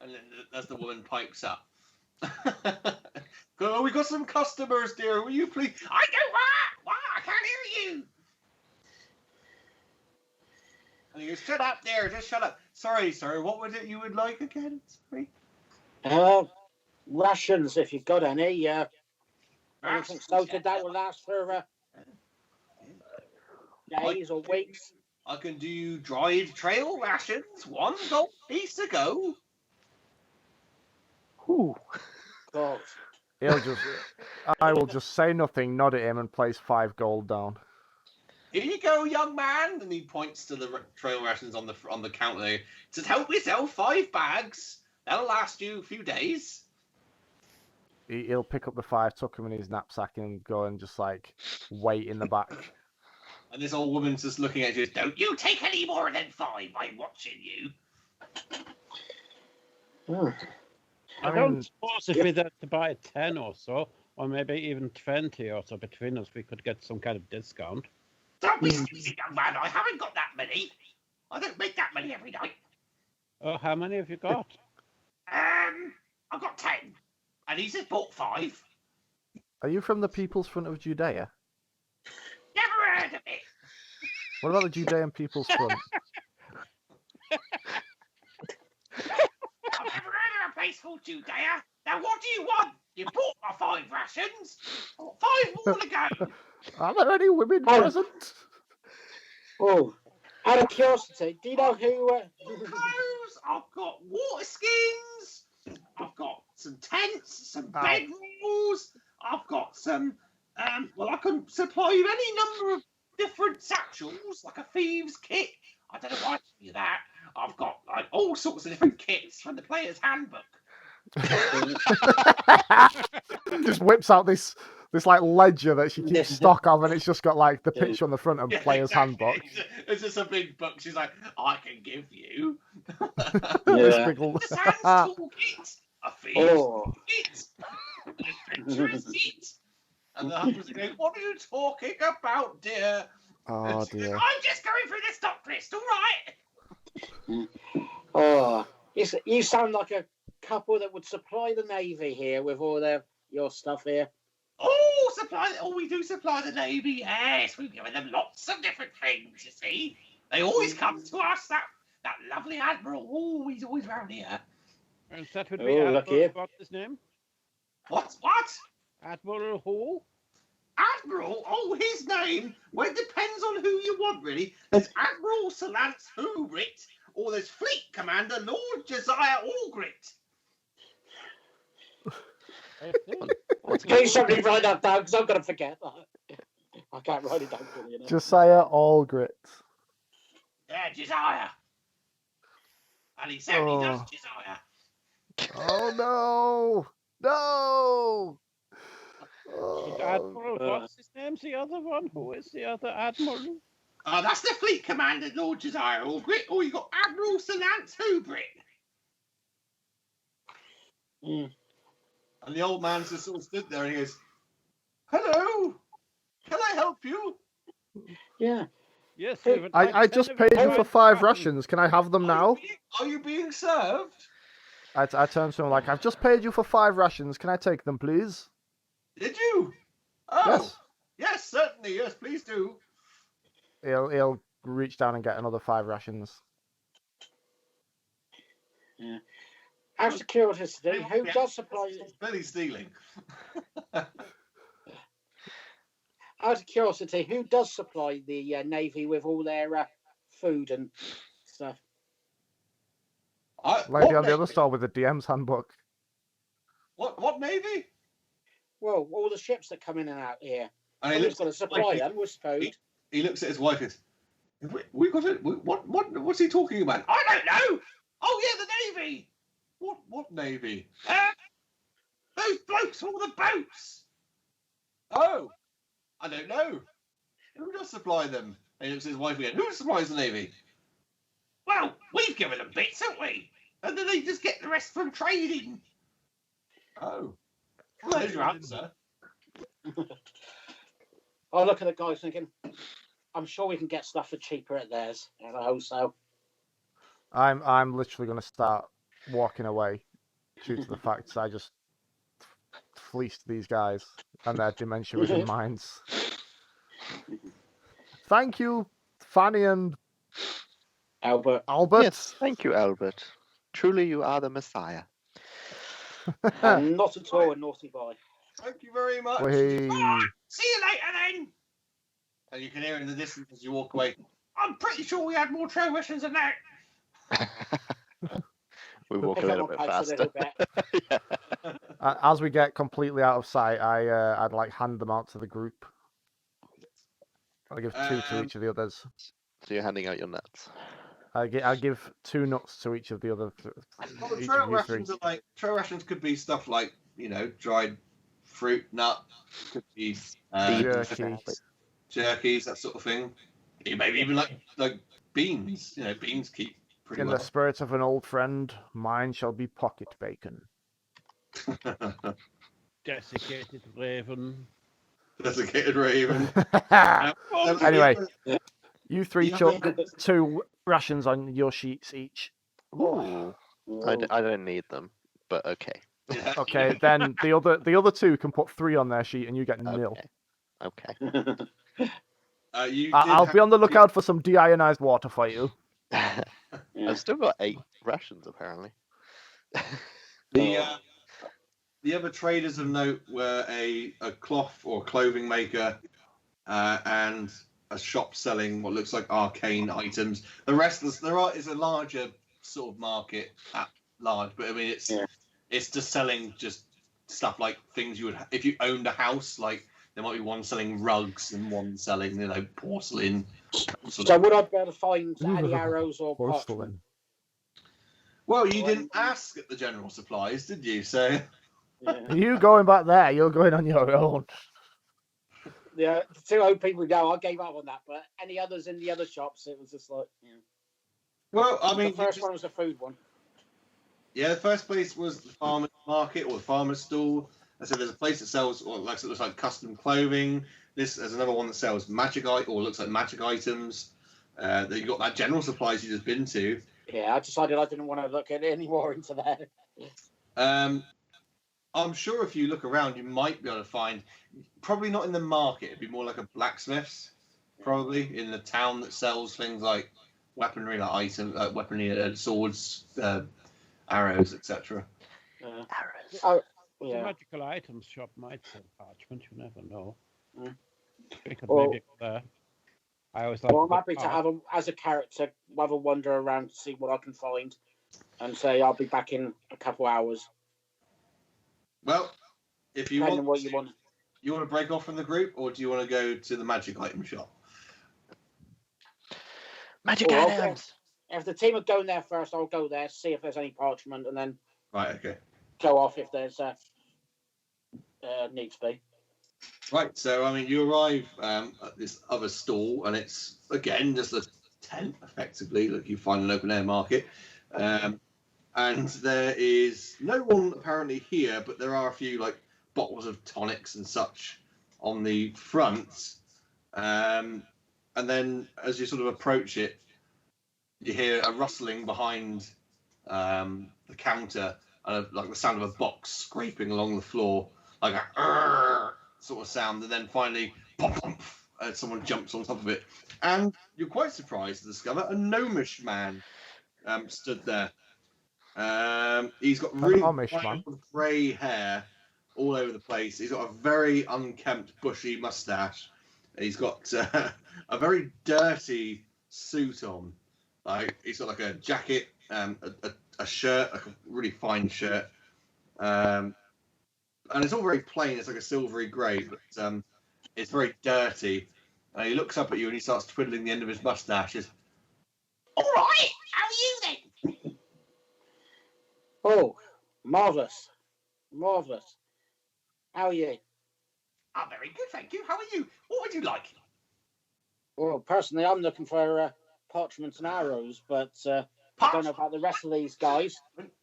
And then as the woman pipes up, we got some customers, dear. Will you please? I don't what? I can't hear you. And he goes, shut up, there. Just shut up. Sorry, sir. What was it you would like again? Sorry. Rations, if you've got any. Anything so that will last for days or weeks. I can do you dried trail rations. $1 piece to go. Whew. God. I will just say nothing, nod at him, and place 5 gold down. Here you go, young man. And he points to the trail rations on the counter. Just help yourself, 5 bags. That'll last you a few days. He'll pick up the 5, tuck him in his knapsack, and go and just like wait in the back. And this old woman's just looking at you. Don't you take any more than 5. I'm watching you. I don't suppose if we'd had to buy 10 or so, or maybe even 20 or so between us, we could get some kind of discount. Don't be stupid, young man. I haven't got that many. I don't make that many every night. Oh, how many have you got? I've got 10. And he's just bought 5. Are you from the People's Front of Judea? Never heard of it. What about the Judean People's Front? I've never heard of a place called Judea. Now, what do you want? You bought my 5 rations. 5 more to go. Are there any women present? Oh, out of curiosity, do you know who? Clothes. I've got water skins. I've got some tents, some bedrolls. I've got some. Well, I can supply you any number of different satchels, like a thieves' kit. I don't know why I tell you that. I've got like all sorts of different kits from the player's handbook. Just whips out this like ledger that she keeps stock of, and it's just got like the picture on the front of player's handbook. It's just a big book. She's like, I can give you This big a Sans toolkit, a thieves' kit, an adventurer's kit. And the husband's going, what are you talking about, dear? Oh dear. I'm just going through the stock list, all right? Oh, you sound like a couple that would supply the Navy here with all your stuff here. We do supply the Navy, yes. We've given them lots of different things, you see. They always come to us, that lovely Admiral. He's always around here. And that would be Admiral, what's his name? What? Admiral who? Admiral? Oh, his name? Well, it depends on who you want, really. There's Admiral Sir Lance Hubrit, or there's Fleet Commander Lord Josiah Allgrit. Can you somebody write that down? Because I'm going to forget that. I can't write it down for you. Josiah Allgrit. Yeah, Josiah. And he certainly does, Josiah. Oh no! No! Admiral, what's his name's the other one? Who is the other Admiral? That's the Fleet Commander, Lord Josiah Allgrit. Or you got Admiral Sir Lance Hubrit. And the old man just sort of stood there and he goes, hello, can I help you? Yeah. Yes, I just paid you for 5 rations. Can I have them now? Are you being served? I turned to him like, I've just paid you for 5 rations. Can I take them, please? Did you? Oh, Yes. Yes, certainly. Yes, please do. He'll reach down and get another 5 rations. Yeah. Out of curiosity, who does supply? It's Billy stealing. Out of curiosity, who does supply the Navy with all their food and stuff? Lady on the other stall with the DM's handbook. What navy? Well, all the ships that come in and out here. And Somebody's got to supply them, we're supposed. he looks at his wife and says, we got it. What's he talking about? I don't know. Oh yeah, the navy. What navy? Those blokes from all the boats. Oh, I don't know. Who does supply them? And he looks at his wife again. Who supplies the navy? Well, we've given them bits, haven't we? And then they just get the rest from trading. Oh, well, there's your answer. I look at the guys thinking, I'm sure we can get stuff for cheaper at theirs at a wholesale. I'm literally going to start walking away due to the fact that I just fleeced these guys and their dementia-ridden minds. Thank you, Fanny and Albert. Yes, thank you, Albert. Truly, you are the Messiah. I'm not at all a naughty boy. Thank you very much. Whee. See you later then. And you can hear in the distance as you walk away. I'm pretty sure we had more trail missions than that. We walk a little bit faster. Yeah. As we get completely out of sight, I'd like hand them out to the group. I'll give 2 to each of the others. So you're handing out your nuts. I give 2 nuts to each of the other. Well, Each trail of you rations 3. are like trail rations could be stuff like dried fruit, nut, could be jerkies, that sort of thing. Maybe even like beans. Beans keep pretty In well. the spirit of an old friend, mine shall be pocket bacon. Desiccated raven. Desiccated raven. Anyway, you 3 Yeah, chuck 2 rations on your sheets each. Ooh. I don't need them, but okay. Yeah. Okay, then the other 2 can put 3 on their sheet and you get 0. Okay. I'll be on the lookout for some deionized water for you. I've still got 8 rations, apparently. The other traders of note were a cloth or clothing maker and a shop selling what looks like arcane items. The rest is a larger sort of market at large, but I mean it's just selling just stuff like things you would if you owned a house. Like there might be one selling rugs and one selling porcelain. So would I be able to find any arrows or parchment? Porcelain. Well, you didn't ask at the general supplies, did you? So. Yeah. You going back there? You're going on your own. Yeah, the 2 old people go. I gave up on that, but any others in the other shops, it was just like. Yeah. Well, I mean, the first one was a food one. Yeah, the first place was the farmer's market or the farmer's stall. I said there's a place that sells, or it looks like custom clothing. There's another one that sells magic looks like magic items. Then you got that general supplies you just been to. Yeah, I decided I didn't want to look at any more into that. I'm sure if you look around, you might be able to find, probably not in the market. It'd be more like a blacksmith's, probably in the town that sells things like weaponry, swords, arrows, etc. Arrows. Oh, The yeah. magical items shop might sell parchment. You never know. Mm. We could Well- maybe go there. I always like. Well, I'm a happy good to have them as a character, have a wander around to see what I can find, and say I'll be back in a couple hours. Well, if you Depending want, on what you want. you want to break off from the group, or do you want to go to the magic item shop? Magic Or items. If the team are going there first, I'll go there, see if there's any parchment, and then Right. Okay. go off if there's needs be. Right. So I mean, you arrive at this other stall, and it's again just a tent, effectively. Like you find an open air market. And there is no one apparently here, but there are a few like bottles of tonics and such on the front. And then as you sort of approach it, you hear a rustling behind the counter and like the sound of a box scraping along the floor, like a sort of sound. And then finally, pop, pop, someone jumps on top of it. And you're quite surprised to discover a gnomish man stood there. He's got really wild grey hair all over the place. He's got a very unkempt, bushy mustache. He's got a very dirty suit on. Like he's got like a jacket, a shirt, like a really fine shirt, and and it's all very plain. It's like a silvery grey, but it's very dirty. And he looks up at you and he starts twiddling the end of his mustache. All right, how are you then? Oh, marvellous. Marvellous. How are you? I'm very good, thank you. How are you? What would you like? Well, personally, I'm looking for parchment and arrows, but I don't know about the rest of these guys.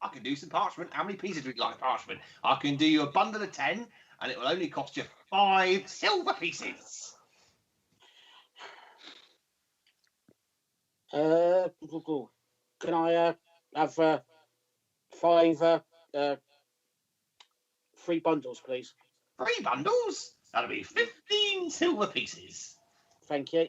I can do some parchment. How many pieces would you like parchment? I can do you a bundle of 10, and it will only cost you 5 silver pieces. Can I have 5 3 bundles, please? 3 bundles? That'll be 15 silver pieces. Thank you.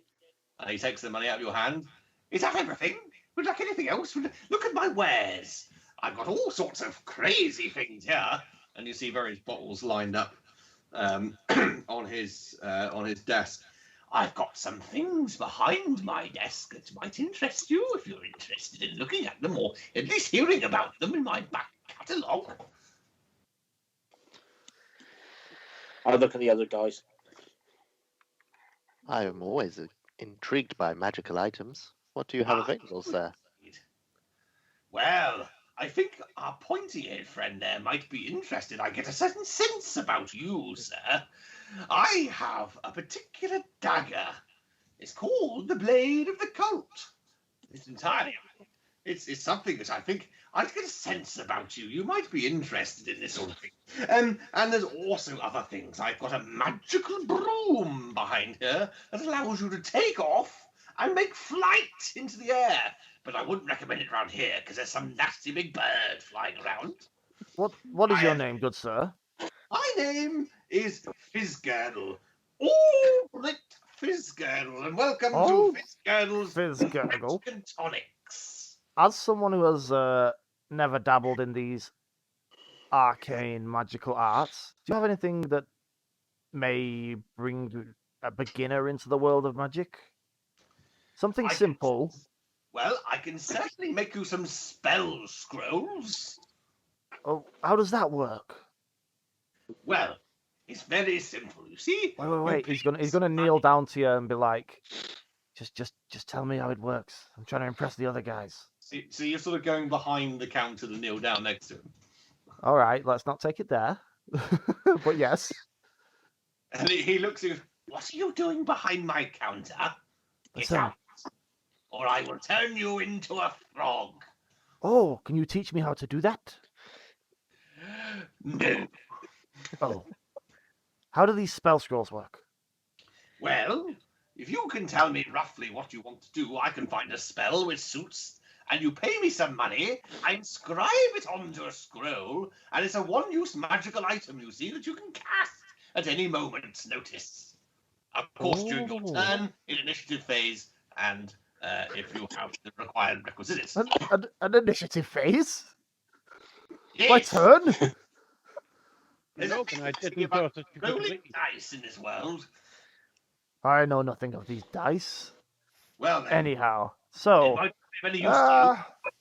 And he takes the money out of your hand. Is that everything? Would you like anything else? Look at my wares. I've got all sorts of crazy things here. And you see various bottles lined up on his desk. I've got some things behind my desk that might interest you if you're interested in looking at them or at least hearing about them in my back catalogue. I'll look at the other guys. I am always intrigued by magical items. What do you have available, sir? Well, I think our pointy-eared friend there might be interested. I get a certain sense about you, sir. I have a particular dagger. It's called the Blade of the Cult. It's something that I think I get a sense about you. You might be interested in this sort of thing. And there's also other things. I've got a magical broom behind here that allows you to take off and make flight into the air. But I wouldn't recommend it around here because there's some nasty big bird flying around. What is your name, good sir? My name is Fizzgirdle. Oh, Brit Fizzgirdle, and welcome to Fizzgirdle's Fizzgirdle. Magic and Tonics. As someone who has never dabbled in these arcane magical arts, do you have anything that may bring a beginner into the world of magic? Something simple. Well, I can certainly make you some spell scrolls. Oh, how does that work? Well, it's very simple. You see. Wait. He's gonna kneel down to you and be like, just tell me how it works. I'm trying to impress the other guys. So you're sort of going behind the counter to kneel down next to him. All right, let's not take it there. But yes. And he looks at you. What are you doing behind my counter? Get out, or I will turn you into a frog. Oh, can you teach me how to do that? No. Oh. How do these spell scrolls work? Well, if you can tell me roughly what you want to do, I can find a spell which suits, and you pay me some money, I inscribe it onto a scroll, and it's a one-use magical item, you see, that you can cast at any moment's notice. Of course, during your turn, in initiative phase, and if you have the required requisites. An initiative phase? Yes. My turn? I didn't know that you could rolling leave. dice in this world. I know nothing of these dice. Well, then, Anyhow, it so might be of any use to you.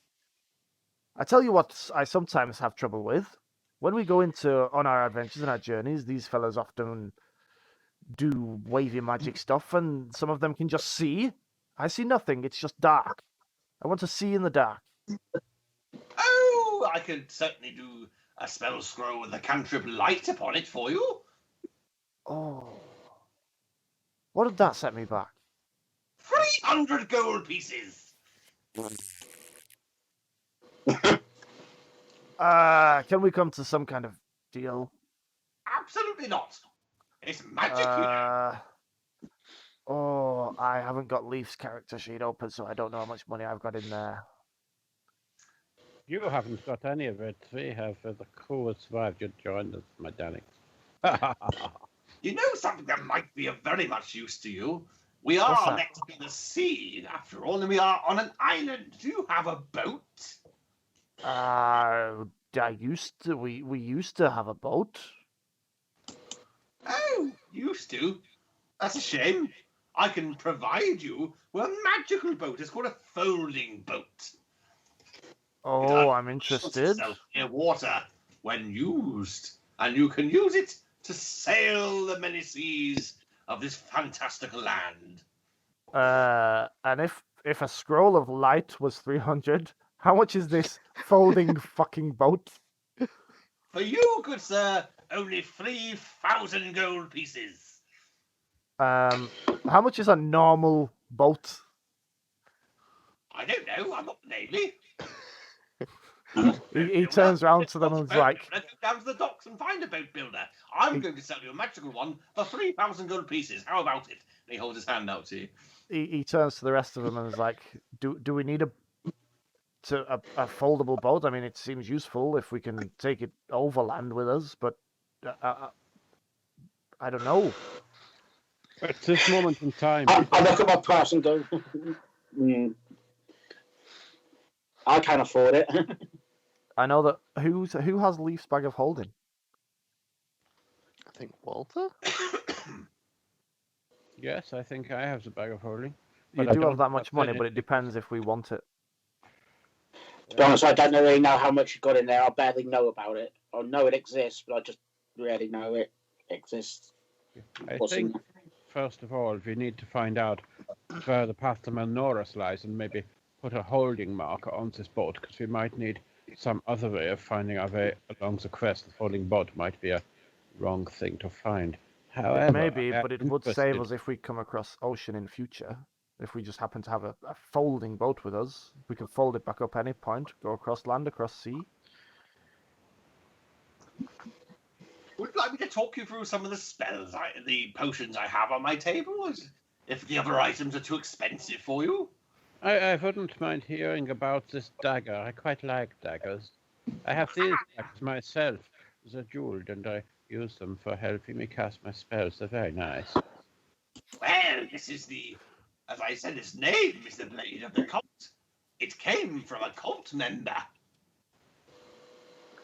I tell you what I sometimes have trouble with. When we go on our adventures and our journeys, these fellas often do wavy magic stuff, and some of them can just see. I see nothing. It's just dark. I want to see in the dark. Oh, I could certainly do a spell scroll with a cantrip light upon it for you. Oh. What did that set me back? 300 gold pieces. Can we come to some kind of deal? Absolutely not. It's magic here. Oh, I haven't got Leaf's character sheet open, so I don't know how much money I've got in there. You haven't got any of it. We have the crew has survived. You joined us, my darlings. You know something that might be of very much use to you? We What's are that? next to the sea, after all, and we are on an island. Do you have a boat? We used to have a boat. Oh, used to? That's a shame. I can provide you with a magical boat. It's called a folding boat. Oh, I'm interested. Itself near water when used. and you can use it to sail the many seas of this fantastical land. And if a scroll of light was 300, how much is this folding fucking boat? For you, good sir, only 3,000 gold pieces. How much is a normal boat? I don't know, I'm not Navy. He turns around to them and is like, Let's go down to the docks and find a boat builder. I'm going to sell you a magical one for 3,000 gold pieces. How about it? And he holds his hand out to you. he turns to the rest of them and is like, do we need a foldable boat? I mean, it seems useful if we can take it overland with us, but I don't know. At this moment in time, I look at my price and go, I can't afford it. I know that who has Leaf's bag of holding? I think Walter? yes, I think I have the bag of holding. You But I do have don't that much have money, any- but it depends if we want it. To be honest, I don't really know how much you got in there. I barely know about it. I know it exists, but I just really know it exists. I What's in think, first of all, we need to find out where the path to Melnoris lies and maybe put a holding marker on this boat, because we might need some other way of finding our way along the quest. The folding boat might be a wrong thing to find. However, Maybe, I am but it would save interested- us if we come across ocean in future. If we just happen to have a folding boat with us, we can fold it back up any point, go across land, across sea. Would you like me to talk you through some of the spells, the potions I have on my table? If the other items are too expensive for you? I wouldn't mind hearing about this dagger. I quite like daggers. I have these daggers myself. They're jeweled, and I use them for helping me cast my spells. They're very nice. Well, this is as I said, its name is the Blade of the Cult. It came from a cult member.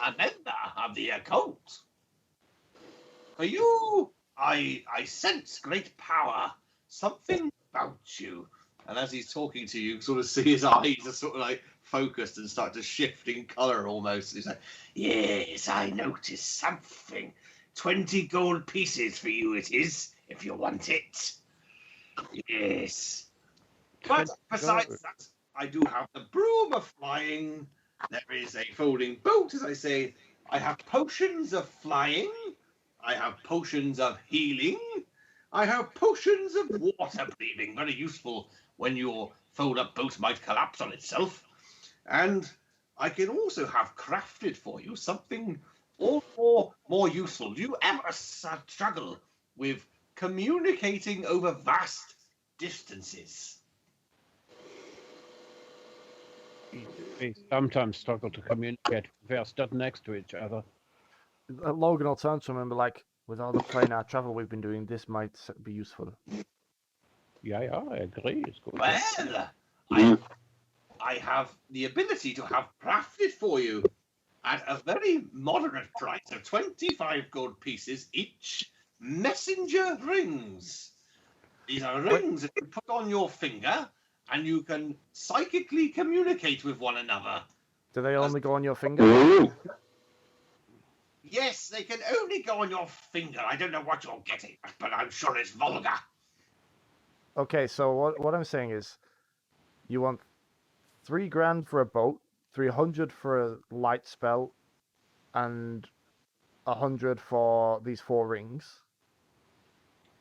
A member of the occult. For you, I sense great power. Something about you. And as he's talking to you, sort of see his eyes are sort of like focused and start to shift in colour almost. He's like, yes, I notice something. 20 gold pieces for you it is, if you want it. Yes. But besides that, I do have the broom of flying. There is a folding boat, as I say. I have potions of flying. I have potions of healing. I have potions of water breathing, very useful when your fold-up boat might collapse on itself. And I can also have crafted for you something all more useful. Do you ever struggle with communicating over vast distances? We sometimes struggle to communicate. We are stood next to each other. Logan will turn to him and be like, with all the planar travel we've been doing, this might be useful. Yeah, I agree. It's good. Well, I have the ability to have crafted for you at a very moderate price of 25 gold pieces each, messenger rings. These are rings that you put on your finger and you can psychically communicate with one another. Do they only go on your finger? Ooh. Yes, they can only go on your finger. I don't know what you're getting, but I'm sure it's vulgar. Okay, so what I'm saying is, you want 3 grand for a boat, 300 for a light spell, and 100 for these 4 rings.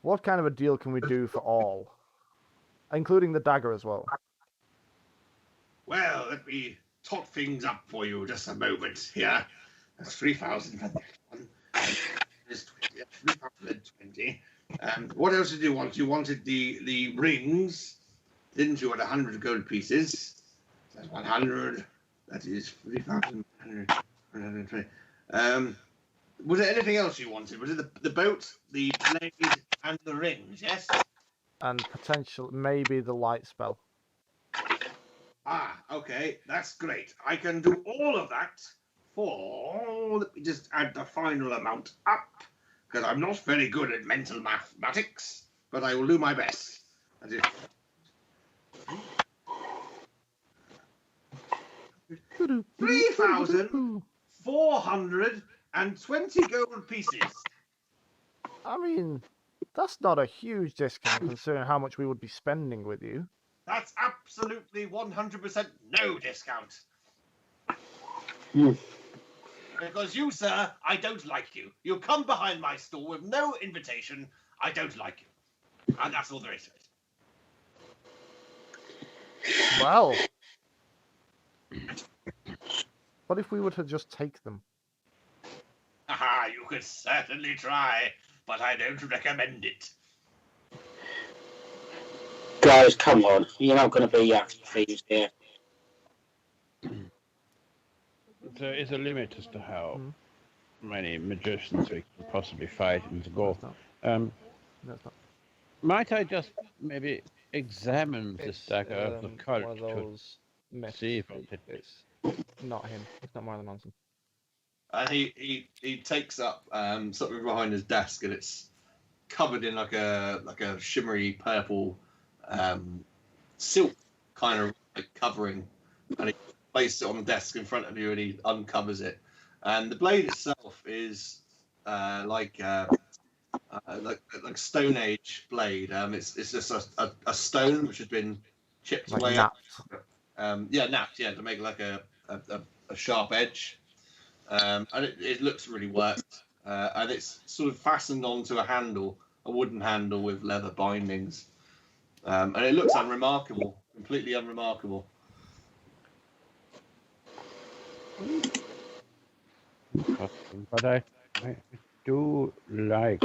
What kind of a deal can we do for all? Including the dagger as well. Well, let me tot things up for you just a moment here. That's 3,000 for that one. There's 3,020. What else did you want? You wanted the rings, didn't you, at 100 gold pieces? That's 100. That is 3,120. Was there anything else you wanted? Was it the boat, the blade, and the rings, yes? And maybe the light spell. Ah, okay, that's great. I can do all of that for, let me just add the final amount up, because I'm not very good at mental mathematics, but I will do my best. That is 3,450 and 20 gold pieces. I mean, that's not a huge discount considering how much we would be spending with you. That's absolutely 100% no discount. Because you, sir, I don't like you. You come behind my stall with no invitation. I don't like you. And that's all there is to it. Well, what if we were to just take them? Haha, you could certainly try, but I don't recommend it. Guys, come on. You're not going to be thieves here. There is a limit as to how many magicians we can possibly fight in the go. No, it's not. Might I just maybe examine this dagger of the cult one of to those myths. see if it... It's not him. It's not Marlon Manson. And he takes up something behind his desk, and it's covered in like a shimmery purple silk kind of like covering, and he places it on the desk in front of you, and he uncovers it, and the blade itself is like Stone Age blade. It's just a stone which has been chipped Like away. napped. Napped. Yeah, to make like a sharp edge. And it looks really worked, and it's sort of fastened onto a wooden handle with leather bindings, and it looks unremarkable, completely unremarkable. But I do like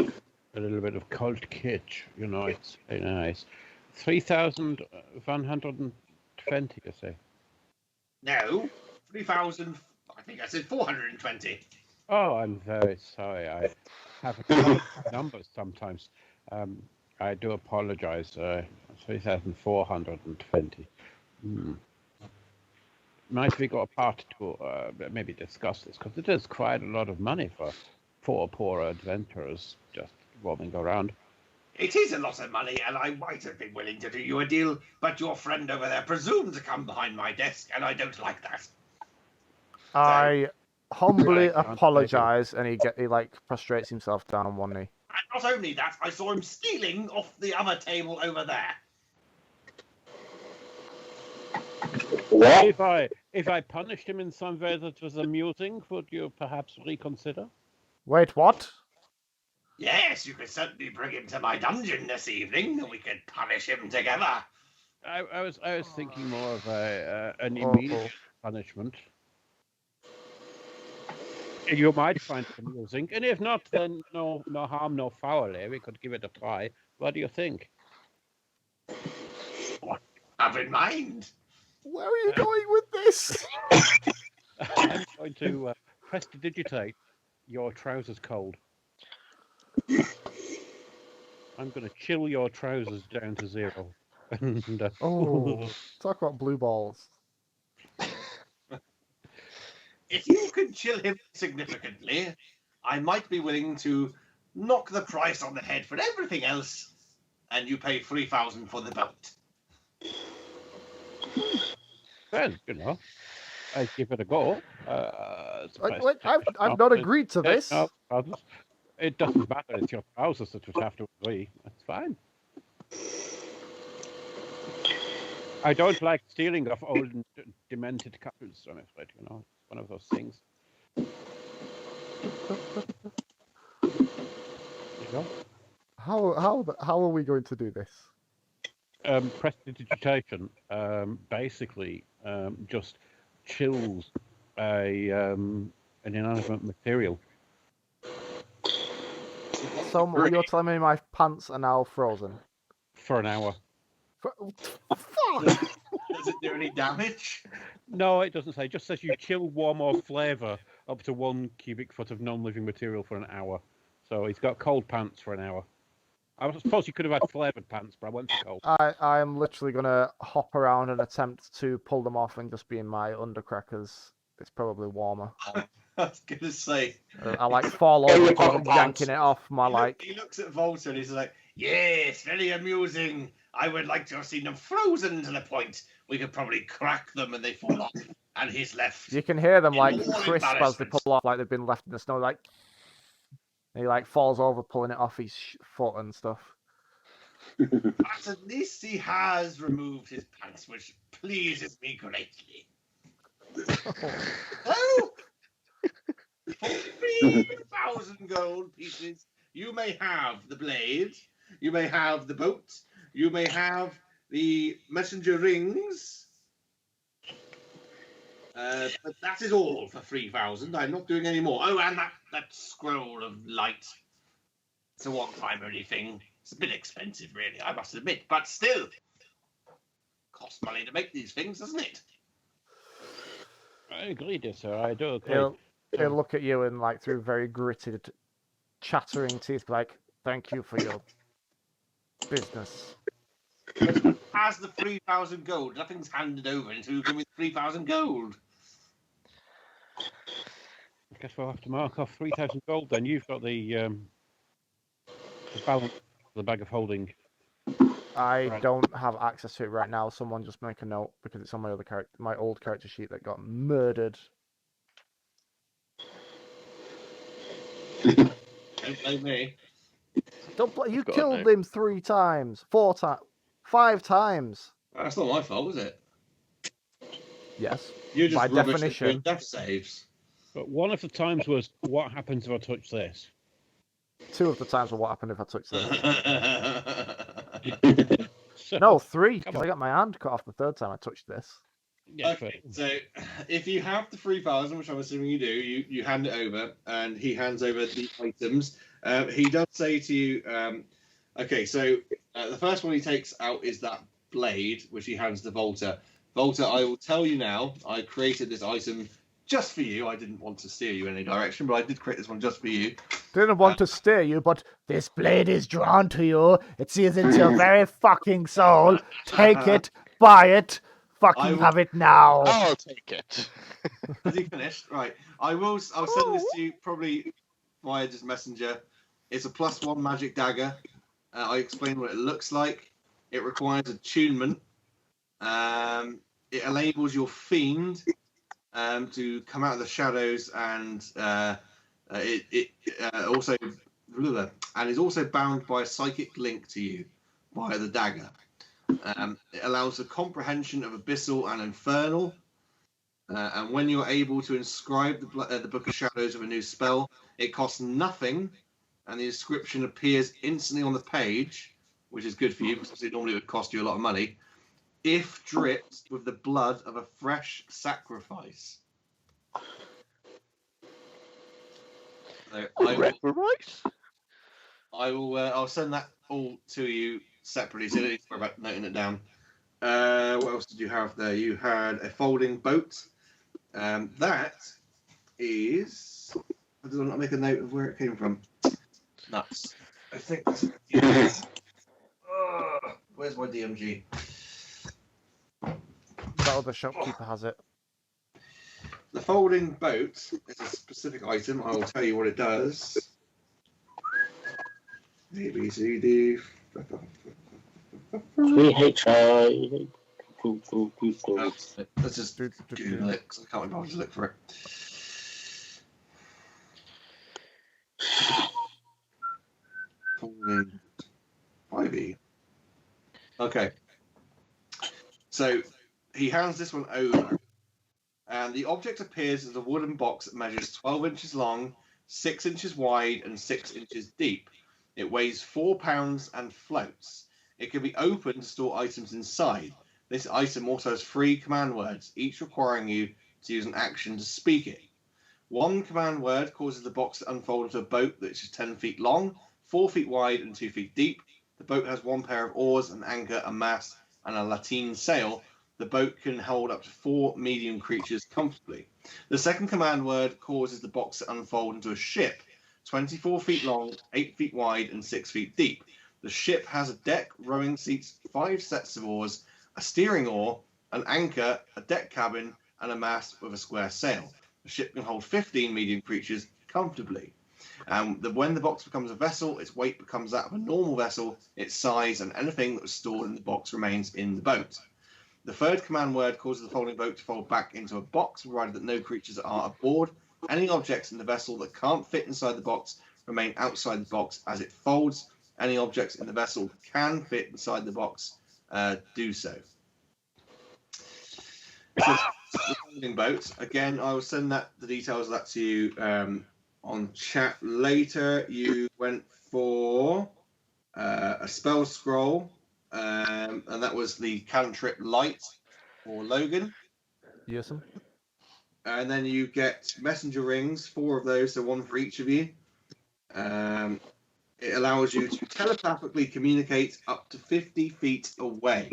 a little bit of cult kitsch, you know, it's very nice. 3,120, you say? No, 3,000. I think I said 420. Oh, I'm very sorry. I have a couple of numbers sometimes. I do apologize. 3,420. Might we go apart to maybe discuss this? Because it is quite a lot of money for four poor adventurers just roaming around. It is a lot of money, and I might have been willing to do you a deal, but your friend over there presumed to come behind my desk, and I don't like that. I humbly I can't apologize, and he like prostrates himself down on one knee. And not only that, I saw him stealing off the other table over there. What? If I punished him in some way that was amusing, would you perhaps reconsider? Wait, what? Yes, you could certainly bring him to my dungeon this evening, and we could punish him together. I was thinking more of an Awful. immediate punishment. You might find it amusing, and if not, then no harm, no foul. We could give it a try. What do you think? What have in mind? Where are you going with this? I'm going to prestidigitate your trousers cold. I'm going to chill your trousers down to 0. And, Talk about blue balls. If you could chill him significantly, I might be willing to knock the price on the head for everything else, and you pay 3,000 for the belt. well, you know, I give it a go. I've not agreed to this. No problems. It doesn't matter. It's your trousers that would have to agree. That's fine. I don't like stealing of old and demented couples, I'm afraid, you know. It's one of those things. You know? How are we going to do this? Prestidigitation basically just chills an inanimate material. So you're telling me my pants are now frozen? For an hour. Fuck! Does it do any damage? No, it doesn't say. It just says you chill, warm, or flavour up to 1 cubic foot of non-living material for an hour. So he's got cold pants for an hour. I suppose you could have had flavoured pants, but I went for cold. I'm literally gonna hop around and attempt to pull them off and just be in my undercrackers. It's probably warmer. I was going to say. I like fall Get over, your pocket yanking pants. it off my like. He looks at Volta and he's like, yes, very amusing. I would like to have seen them frozen to the point we could probably crack them and they fall off. and he's left. You can hear them In like more crisp as they embarrassment. pull off, like they've been left in the snow. Like he like falls over, pulling it off his foot and stuff. But at least he has removed his pants, which pleases me greatly. Oh! For 3,000 gold pieces, you may have the blade, you may have the boat, you may have the messenger rings. But that is all for 3,000. I'm not doing any more. Oh, and that scroll of light. It's a one-time only thing. It's a bit expensive, really, I must admit. But still, costs money to make these things, doesn't it? I agree, dear sir. I do agree. He'll look at you and like through very gritted, chattering teeth, like, "Thank you for your business." Has the 3,000 gold. Nothing's handed over until you give me 3,000 gold. I guess we'll have to mark off 3,000 gold then. You've got the balance of the bag of holding. I Right. don't have access to it right now. Someone just make a note because it's on my other character, my old character sheet that got murdered. Don't blame me. Don't play. You Got a killed note. him 3 times, 4 times, 5 times. That's not my fault, is it? Yes. You're just By rubbish at definition. doing death saves. But one of the times was, what happens if I touch this? 2 of the times were what happened if I touched this. So, No, 3 Come because on. I got my hand cut off the 3rd time I touched this. yeah, Okay, so if you have the 3,000, which I'm assuming you do, you hand it over, and he hands over the items. He does say to you, okay, so the first one he takes out is that blade, which he hands to Volta. Volta, I will tell you now, I created this item just for you. I didn't want to steer you in any direction, but I did create this one just for you. Didn't want to steer you, but this blade is drawn to you. It sees into your very fucking soul. Take it, buy it, fucking will- have it now. I'll take it. Has he finished? Right. I'll send this to you probably via just messenger. It's a +1 magic dagger. I explain what it looks like. It requires attunement. It enables your fiend to come out of the shadows, and it also and is also bound by a psychic link to you via the dagger. It allows the comprehension of abyssal and infernal. And when you're able to inscribe the Book of Shadows with a new spell, it costs nothing, and the inscription appears instantly on the page, which is good for you because normally it would cost you a lot of money, if dripped with the blood of a fresh sacrifice. So I'll send that all to you separately, so you don't need to worry about noting it down. What else did you have there? You had a folding boat. That is. Did I not make a note of where it came from? Nuts. I think. Where's my DMG? That other shopkeeper has it. The folding boat is a specific item. I will tell you what it does. A, B, C, D. CHI. Let's just Google it because I can't be bothered to look for it. Folding Ivy. Okay. So he hands this one over, and the object appears as a wooden box that measures 12 inches long, 6 inches wide, and 6 inches deep. It weighs 4 pounds and floats. It can be opened to store items inside. This item also has 3 command words, each requiring you to use an action to speak it. 1 command word causes the box to unfold into a boat that is 10 feet long, 4 feet wide, and 2 feet deep. The boat has 1 pair of oars, an anchor, a mast, and a lateen sail. The boat can hold up to 4 medium creatures comfortably. The 2nd command word causes the box to unfold into a ship, 24 feet long, 8 feet wide, and 6 feet deep. The ship has a deck, rowing seats, 5 sets of oars, a steering oar, an anchor, a deck cabin, and a mast with a square sail. The ship can hold 15 medium creatures comfortably. When the box becomes a vessel, its weight becomes that of a normal vessel, its size, and anything that was stored in the box remains in the boat. The third command word causes the folding boat to fold back into a box, provided that no creatures are aboard. Any objects in the vessel that can't fit inside the box remain outside the box as it folds. Any objects in the vessel that can fit inside the box do so. So the folding boat. Again, I will send the details of that to you on chat later. You went for a spell scroll, and that was the cantrip light for Logan. Yes. And then you get messenger rings, 4 of those, so 1 for each of you. It allows you to telepathically communicate up to 50 feet away.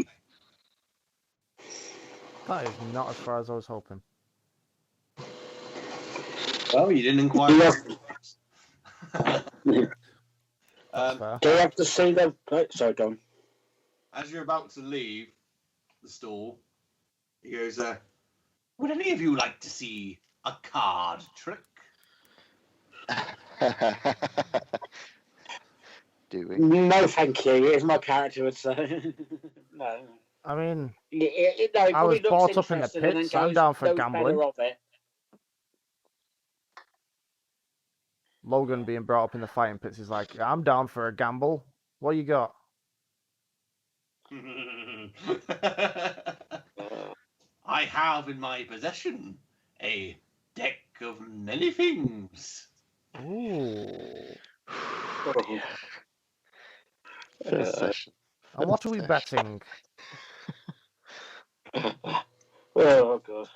That is not as far as I was hoping. Well, you didn't inquire. That's fair. Do I have to see them? Sorry, Don. As you're about to leave the stall, he goes, would any of you like to see a card trick? Do we? No, thank you. As my character would say. No. I mean, No, it I was probably looks brought up in the interesting and then pits. I'm goes- down for goes gambling. better of it. Logan being brought up in the fighting pits is like, I'm down for a gamble. What you got? I have in my possession a deck of many things. Ooh. Session. And what are we betting? Oh, God.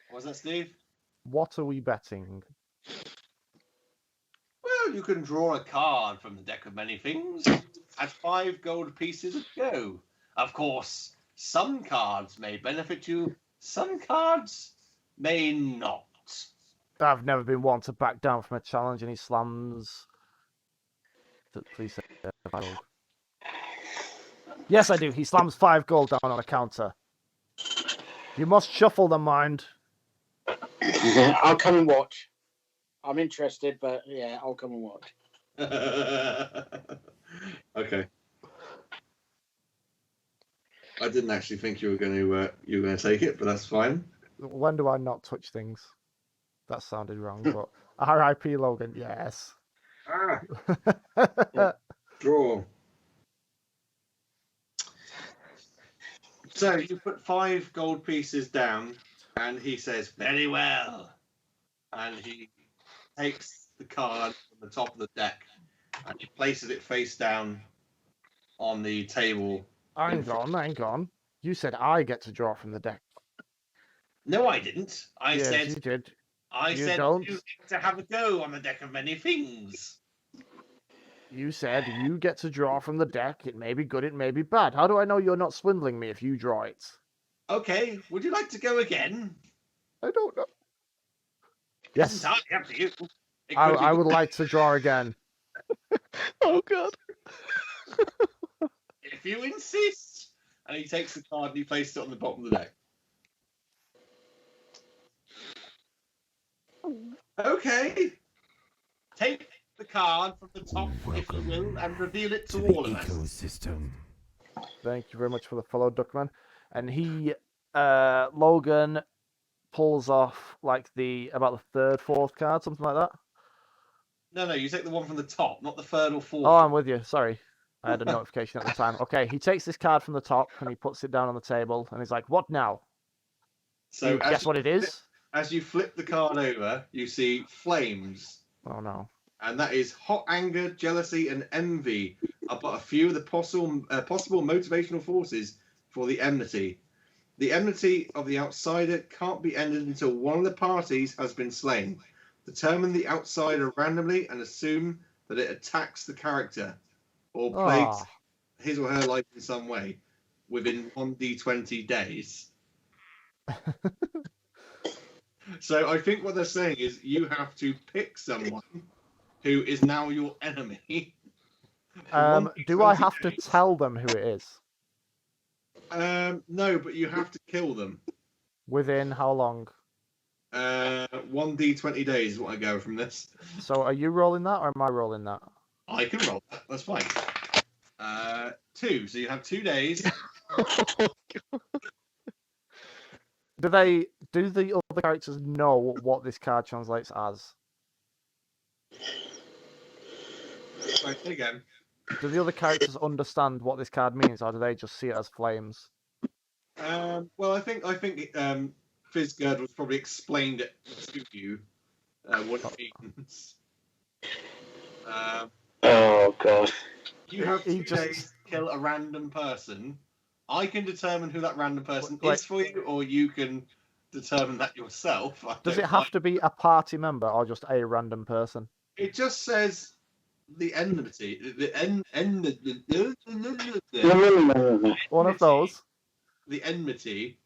What was that, Steve? What are we betting? Well, you can draw a card from the deck of many things at 5 gold pieces a go. Of course, some cards may benefit you, some cards may not. I've never been one to back down from a challenge, and he slams. Please say 5 gold. Yes, I do. He slams 5 gold down on a counter. You must shuffle them, mind. I'll come and watch. I'm interested, but yeah, I'll come and watch. Okay. I didn't actually think you were going to take it, but that's fine. When do I not touch things? That sounded wrong, but R.I.P. Logan, yes. Draw. So you put 5 gold pieces down, and he says, "Very well." And he takes the card from the top of the deck, and he places it face down on the table. Hang on. You said I get to draw from the deck. No, I didn't. I Yes, said you did. I you said don't. you get to have a go on the deck of many things. You said you get to draw from the deck. It may be good, it may be bad. How do I know you're not swindling me if you draw it? Okay, would you like to go again? I don't know. It's Yes, entirely up to you. It I, could be I would like to draw again. Oh God. if you insist. And he takes the card and he places it on the bottom of the deck. Okay. Take the card from the top, if you will, and reveal it to all of us. Ecosystem. Thank you very much for the follow, Duckman. And he, Logan, pulls off like about the 3rd, 4th card, something like that. No, you take the one from the top, not the 3rd or 4th. Oh, I'm with you. Sorry. I had a notification at the time. Okay, he takes this card from the top and he puts it down on the table and he's like, "What now?" So you guess what it is? As you flip the card over, you see flames. Oh no. And that is hot anger, jealousy, and envy are but a few of the possible motivational forces for the enmity. The enmity of the outsider can't be ended until one of the parties has been slain. Determine the outsider randomly and assume that it attacks the character or plagues his or her life in some way within 1d20 days. So I think what they're saying is you have to pick someone who is now your enemy. Do I have to tell them who it is? No, but you have to kill them. Within how long? 1d20 days is what I go from this. So are you rolling that or am I rolling that? I can roll that. That's fine. 2. So you have 2 days. Do the other characters know what this card translates as? Sorry, say again. Do the other characters understand what this card means, or do they just see it as flames? Well, I think Fizzgird was probably explained it to you what it means. Oh god. You have He 2 just- days to kill a random person. I can determine who that random person Wait. is for you, or you can determine that yourself. Does it have to be a party member or just a random person? It just says the enmity. One of those. The enmity.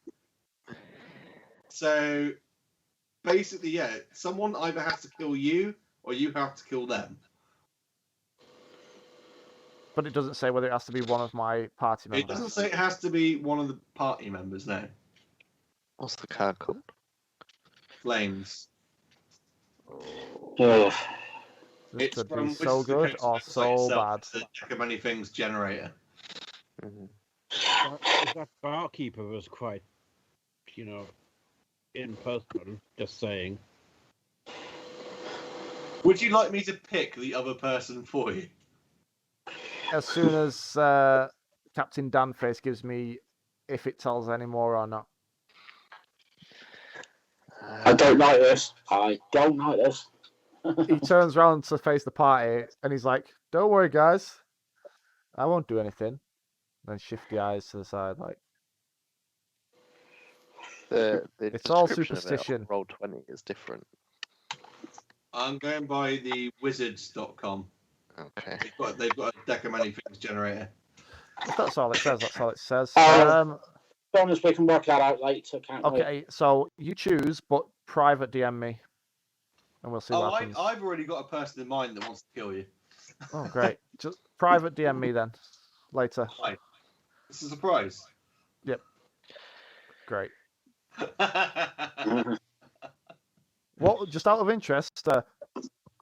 So basically, yeah, someone either has to kill you or you have to kill them. But it doesn't say whether it has to be one of my party members. It doesn't say it has to be one of the party members, no. What's the card called? Flames. Ugh. This could be which so is the good case or website so itself. bad. It's a Jack of Many Things generator. That barkeeper was quite, in person, just saying. Would you like me to pick the other person for you? As soon as Captain Danface gives me if it tells any more or not. I don't like this. I don't like this. He turns around to face the party and he's like, "Don't worry, guys. I won't do anything." Then shifty eyes to the side, like. The It's all description of it on superstition. Roll20 is different. I'm going by the wizards.com. Okay. They've got a Deck of Many Things generator. If that's all it says, that's all it says. Bonus, we can work that out later, can't we? Okay, so you choose, but private DM me. And we'll see what happens. I've already got a person in mind that wants to kill you. Oh, great. Just private DM me then. Later. Hi. It's a surprise. Great. What? Just out of interest,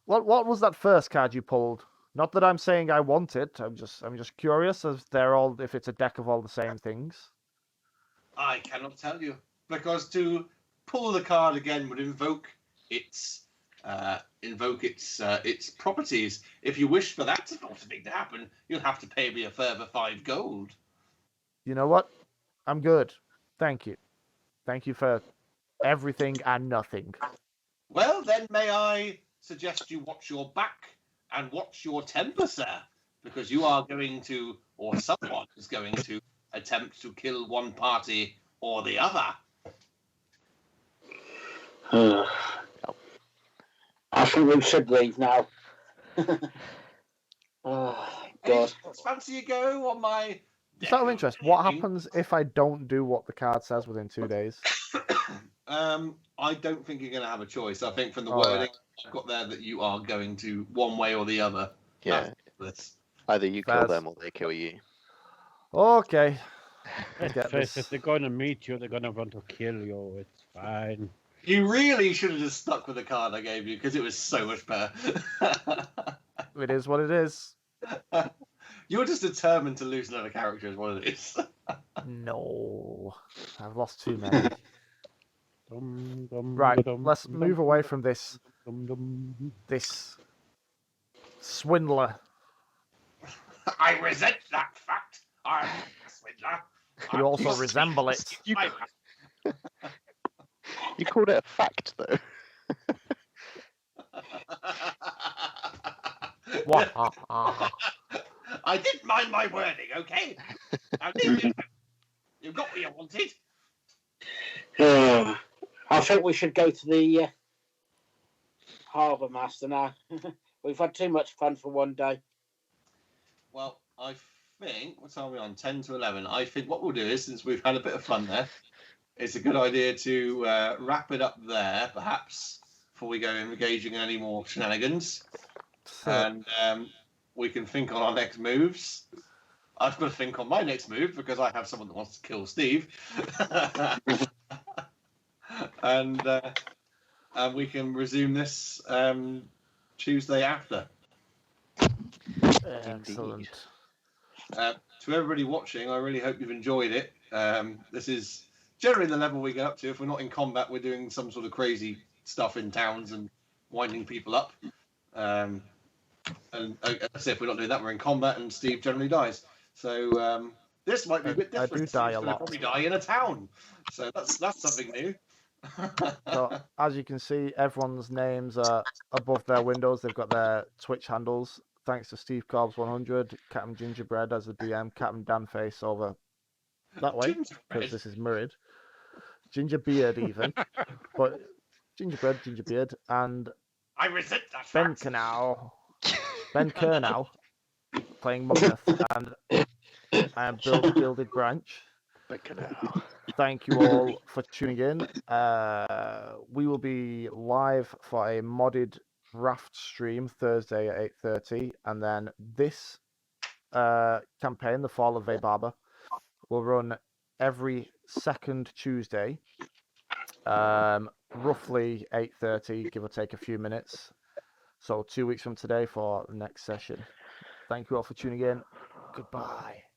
what was that first card you pulled? Not that I'm saying I want it. I'm just curious if it's a deck of all the same things. I cannot tell you, because to pull the card again would invoke its properties. If you wish for that sort of thing to happen, you'll have to pay me a further 5 gold. You know what? I'm good. Thank you. Thank you for everything and nothing. Well, then may I suggest you watch your back and watch your temper, sir, because you are going to, or someone is going to, attempt to kill one party or the other. I think we should leave now. Oh, God. Fancy you go on my... Just out of interest, what happens if I don't do what the card says within 2 days? I don't think you're going to have a choice. I think from the All wording right. I've got there that you are going to one way or the other. Yeah. This. Either you kill Faz. them or they kill you. Okay. Let's Get face this. it, they're going to meet you, they're going to want to kill you, it's fine. You really should have just stuck with the card I gave you because it was so much better. It is what it is. You're just determined to lose another character is what it is. No. I've lost too many. Dum, dum, Right, dum, let's dum, move dum, away from this dum. swindler. I resent that fact. I'm a swindler. You also resemble it. You called it a fact, though. What? I didn't mind my wording, okay? You've got what you wanted. I think we should go to the Harbour Master now. We've had too much fun for one day. Well, I think, what time are we on? 10 to 11. I think what we'll do is, since we've had a bit of fun there, it's a good idea to wrap it up there, perhaps, before we go engaging in any more shenanigans. And we can think on our next moves. I've got to think on my next move because I have someone that wants to kill Steve. and we can resume this Tuesday after. Excellent. To everybody watching, I really hope you've enjoyed it. This is generally the level we get up to. If we're not in combat, we're doing some sort of crazy stuff in towns and winding people up. And as if we're not doing that, we're in combat, and Steve generally dies. So this might be a bit I different. do die Steve's a gonna lot. probably die in a town. So that's something new. So as you can see, everyone's names are above their windows. They've got their Twitch handles. Thanks to Steve Cobbs 100, Captain Gingerbread as the DM, Captain Danface over that way because this is mirrored. Gingerbeard even, but Gingerbread, Gingerbeard, and I resent that Ben fact. Kernow playing Mugneth, and I am Builded Branch. Thank you all for tuning in. We will be live for a modded raft stream Thursday at 8:30, and then this campaign, The Fall of Vaybaba, will run every second Tuesday, roughly 8:30, give or take a few minutes. So 2 weeks from today for the next session. Thank you all for tuning in. Goodbye.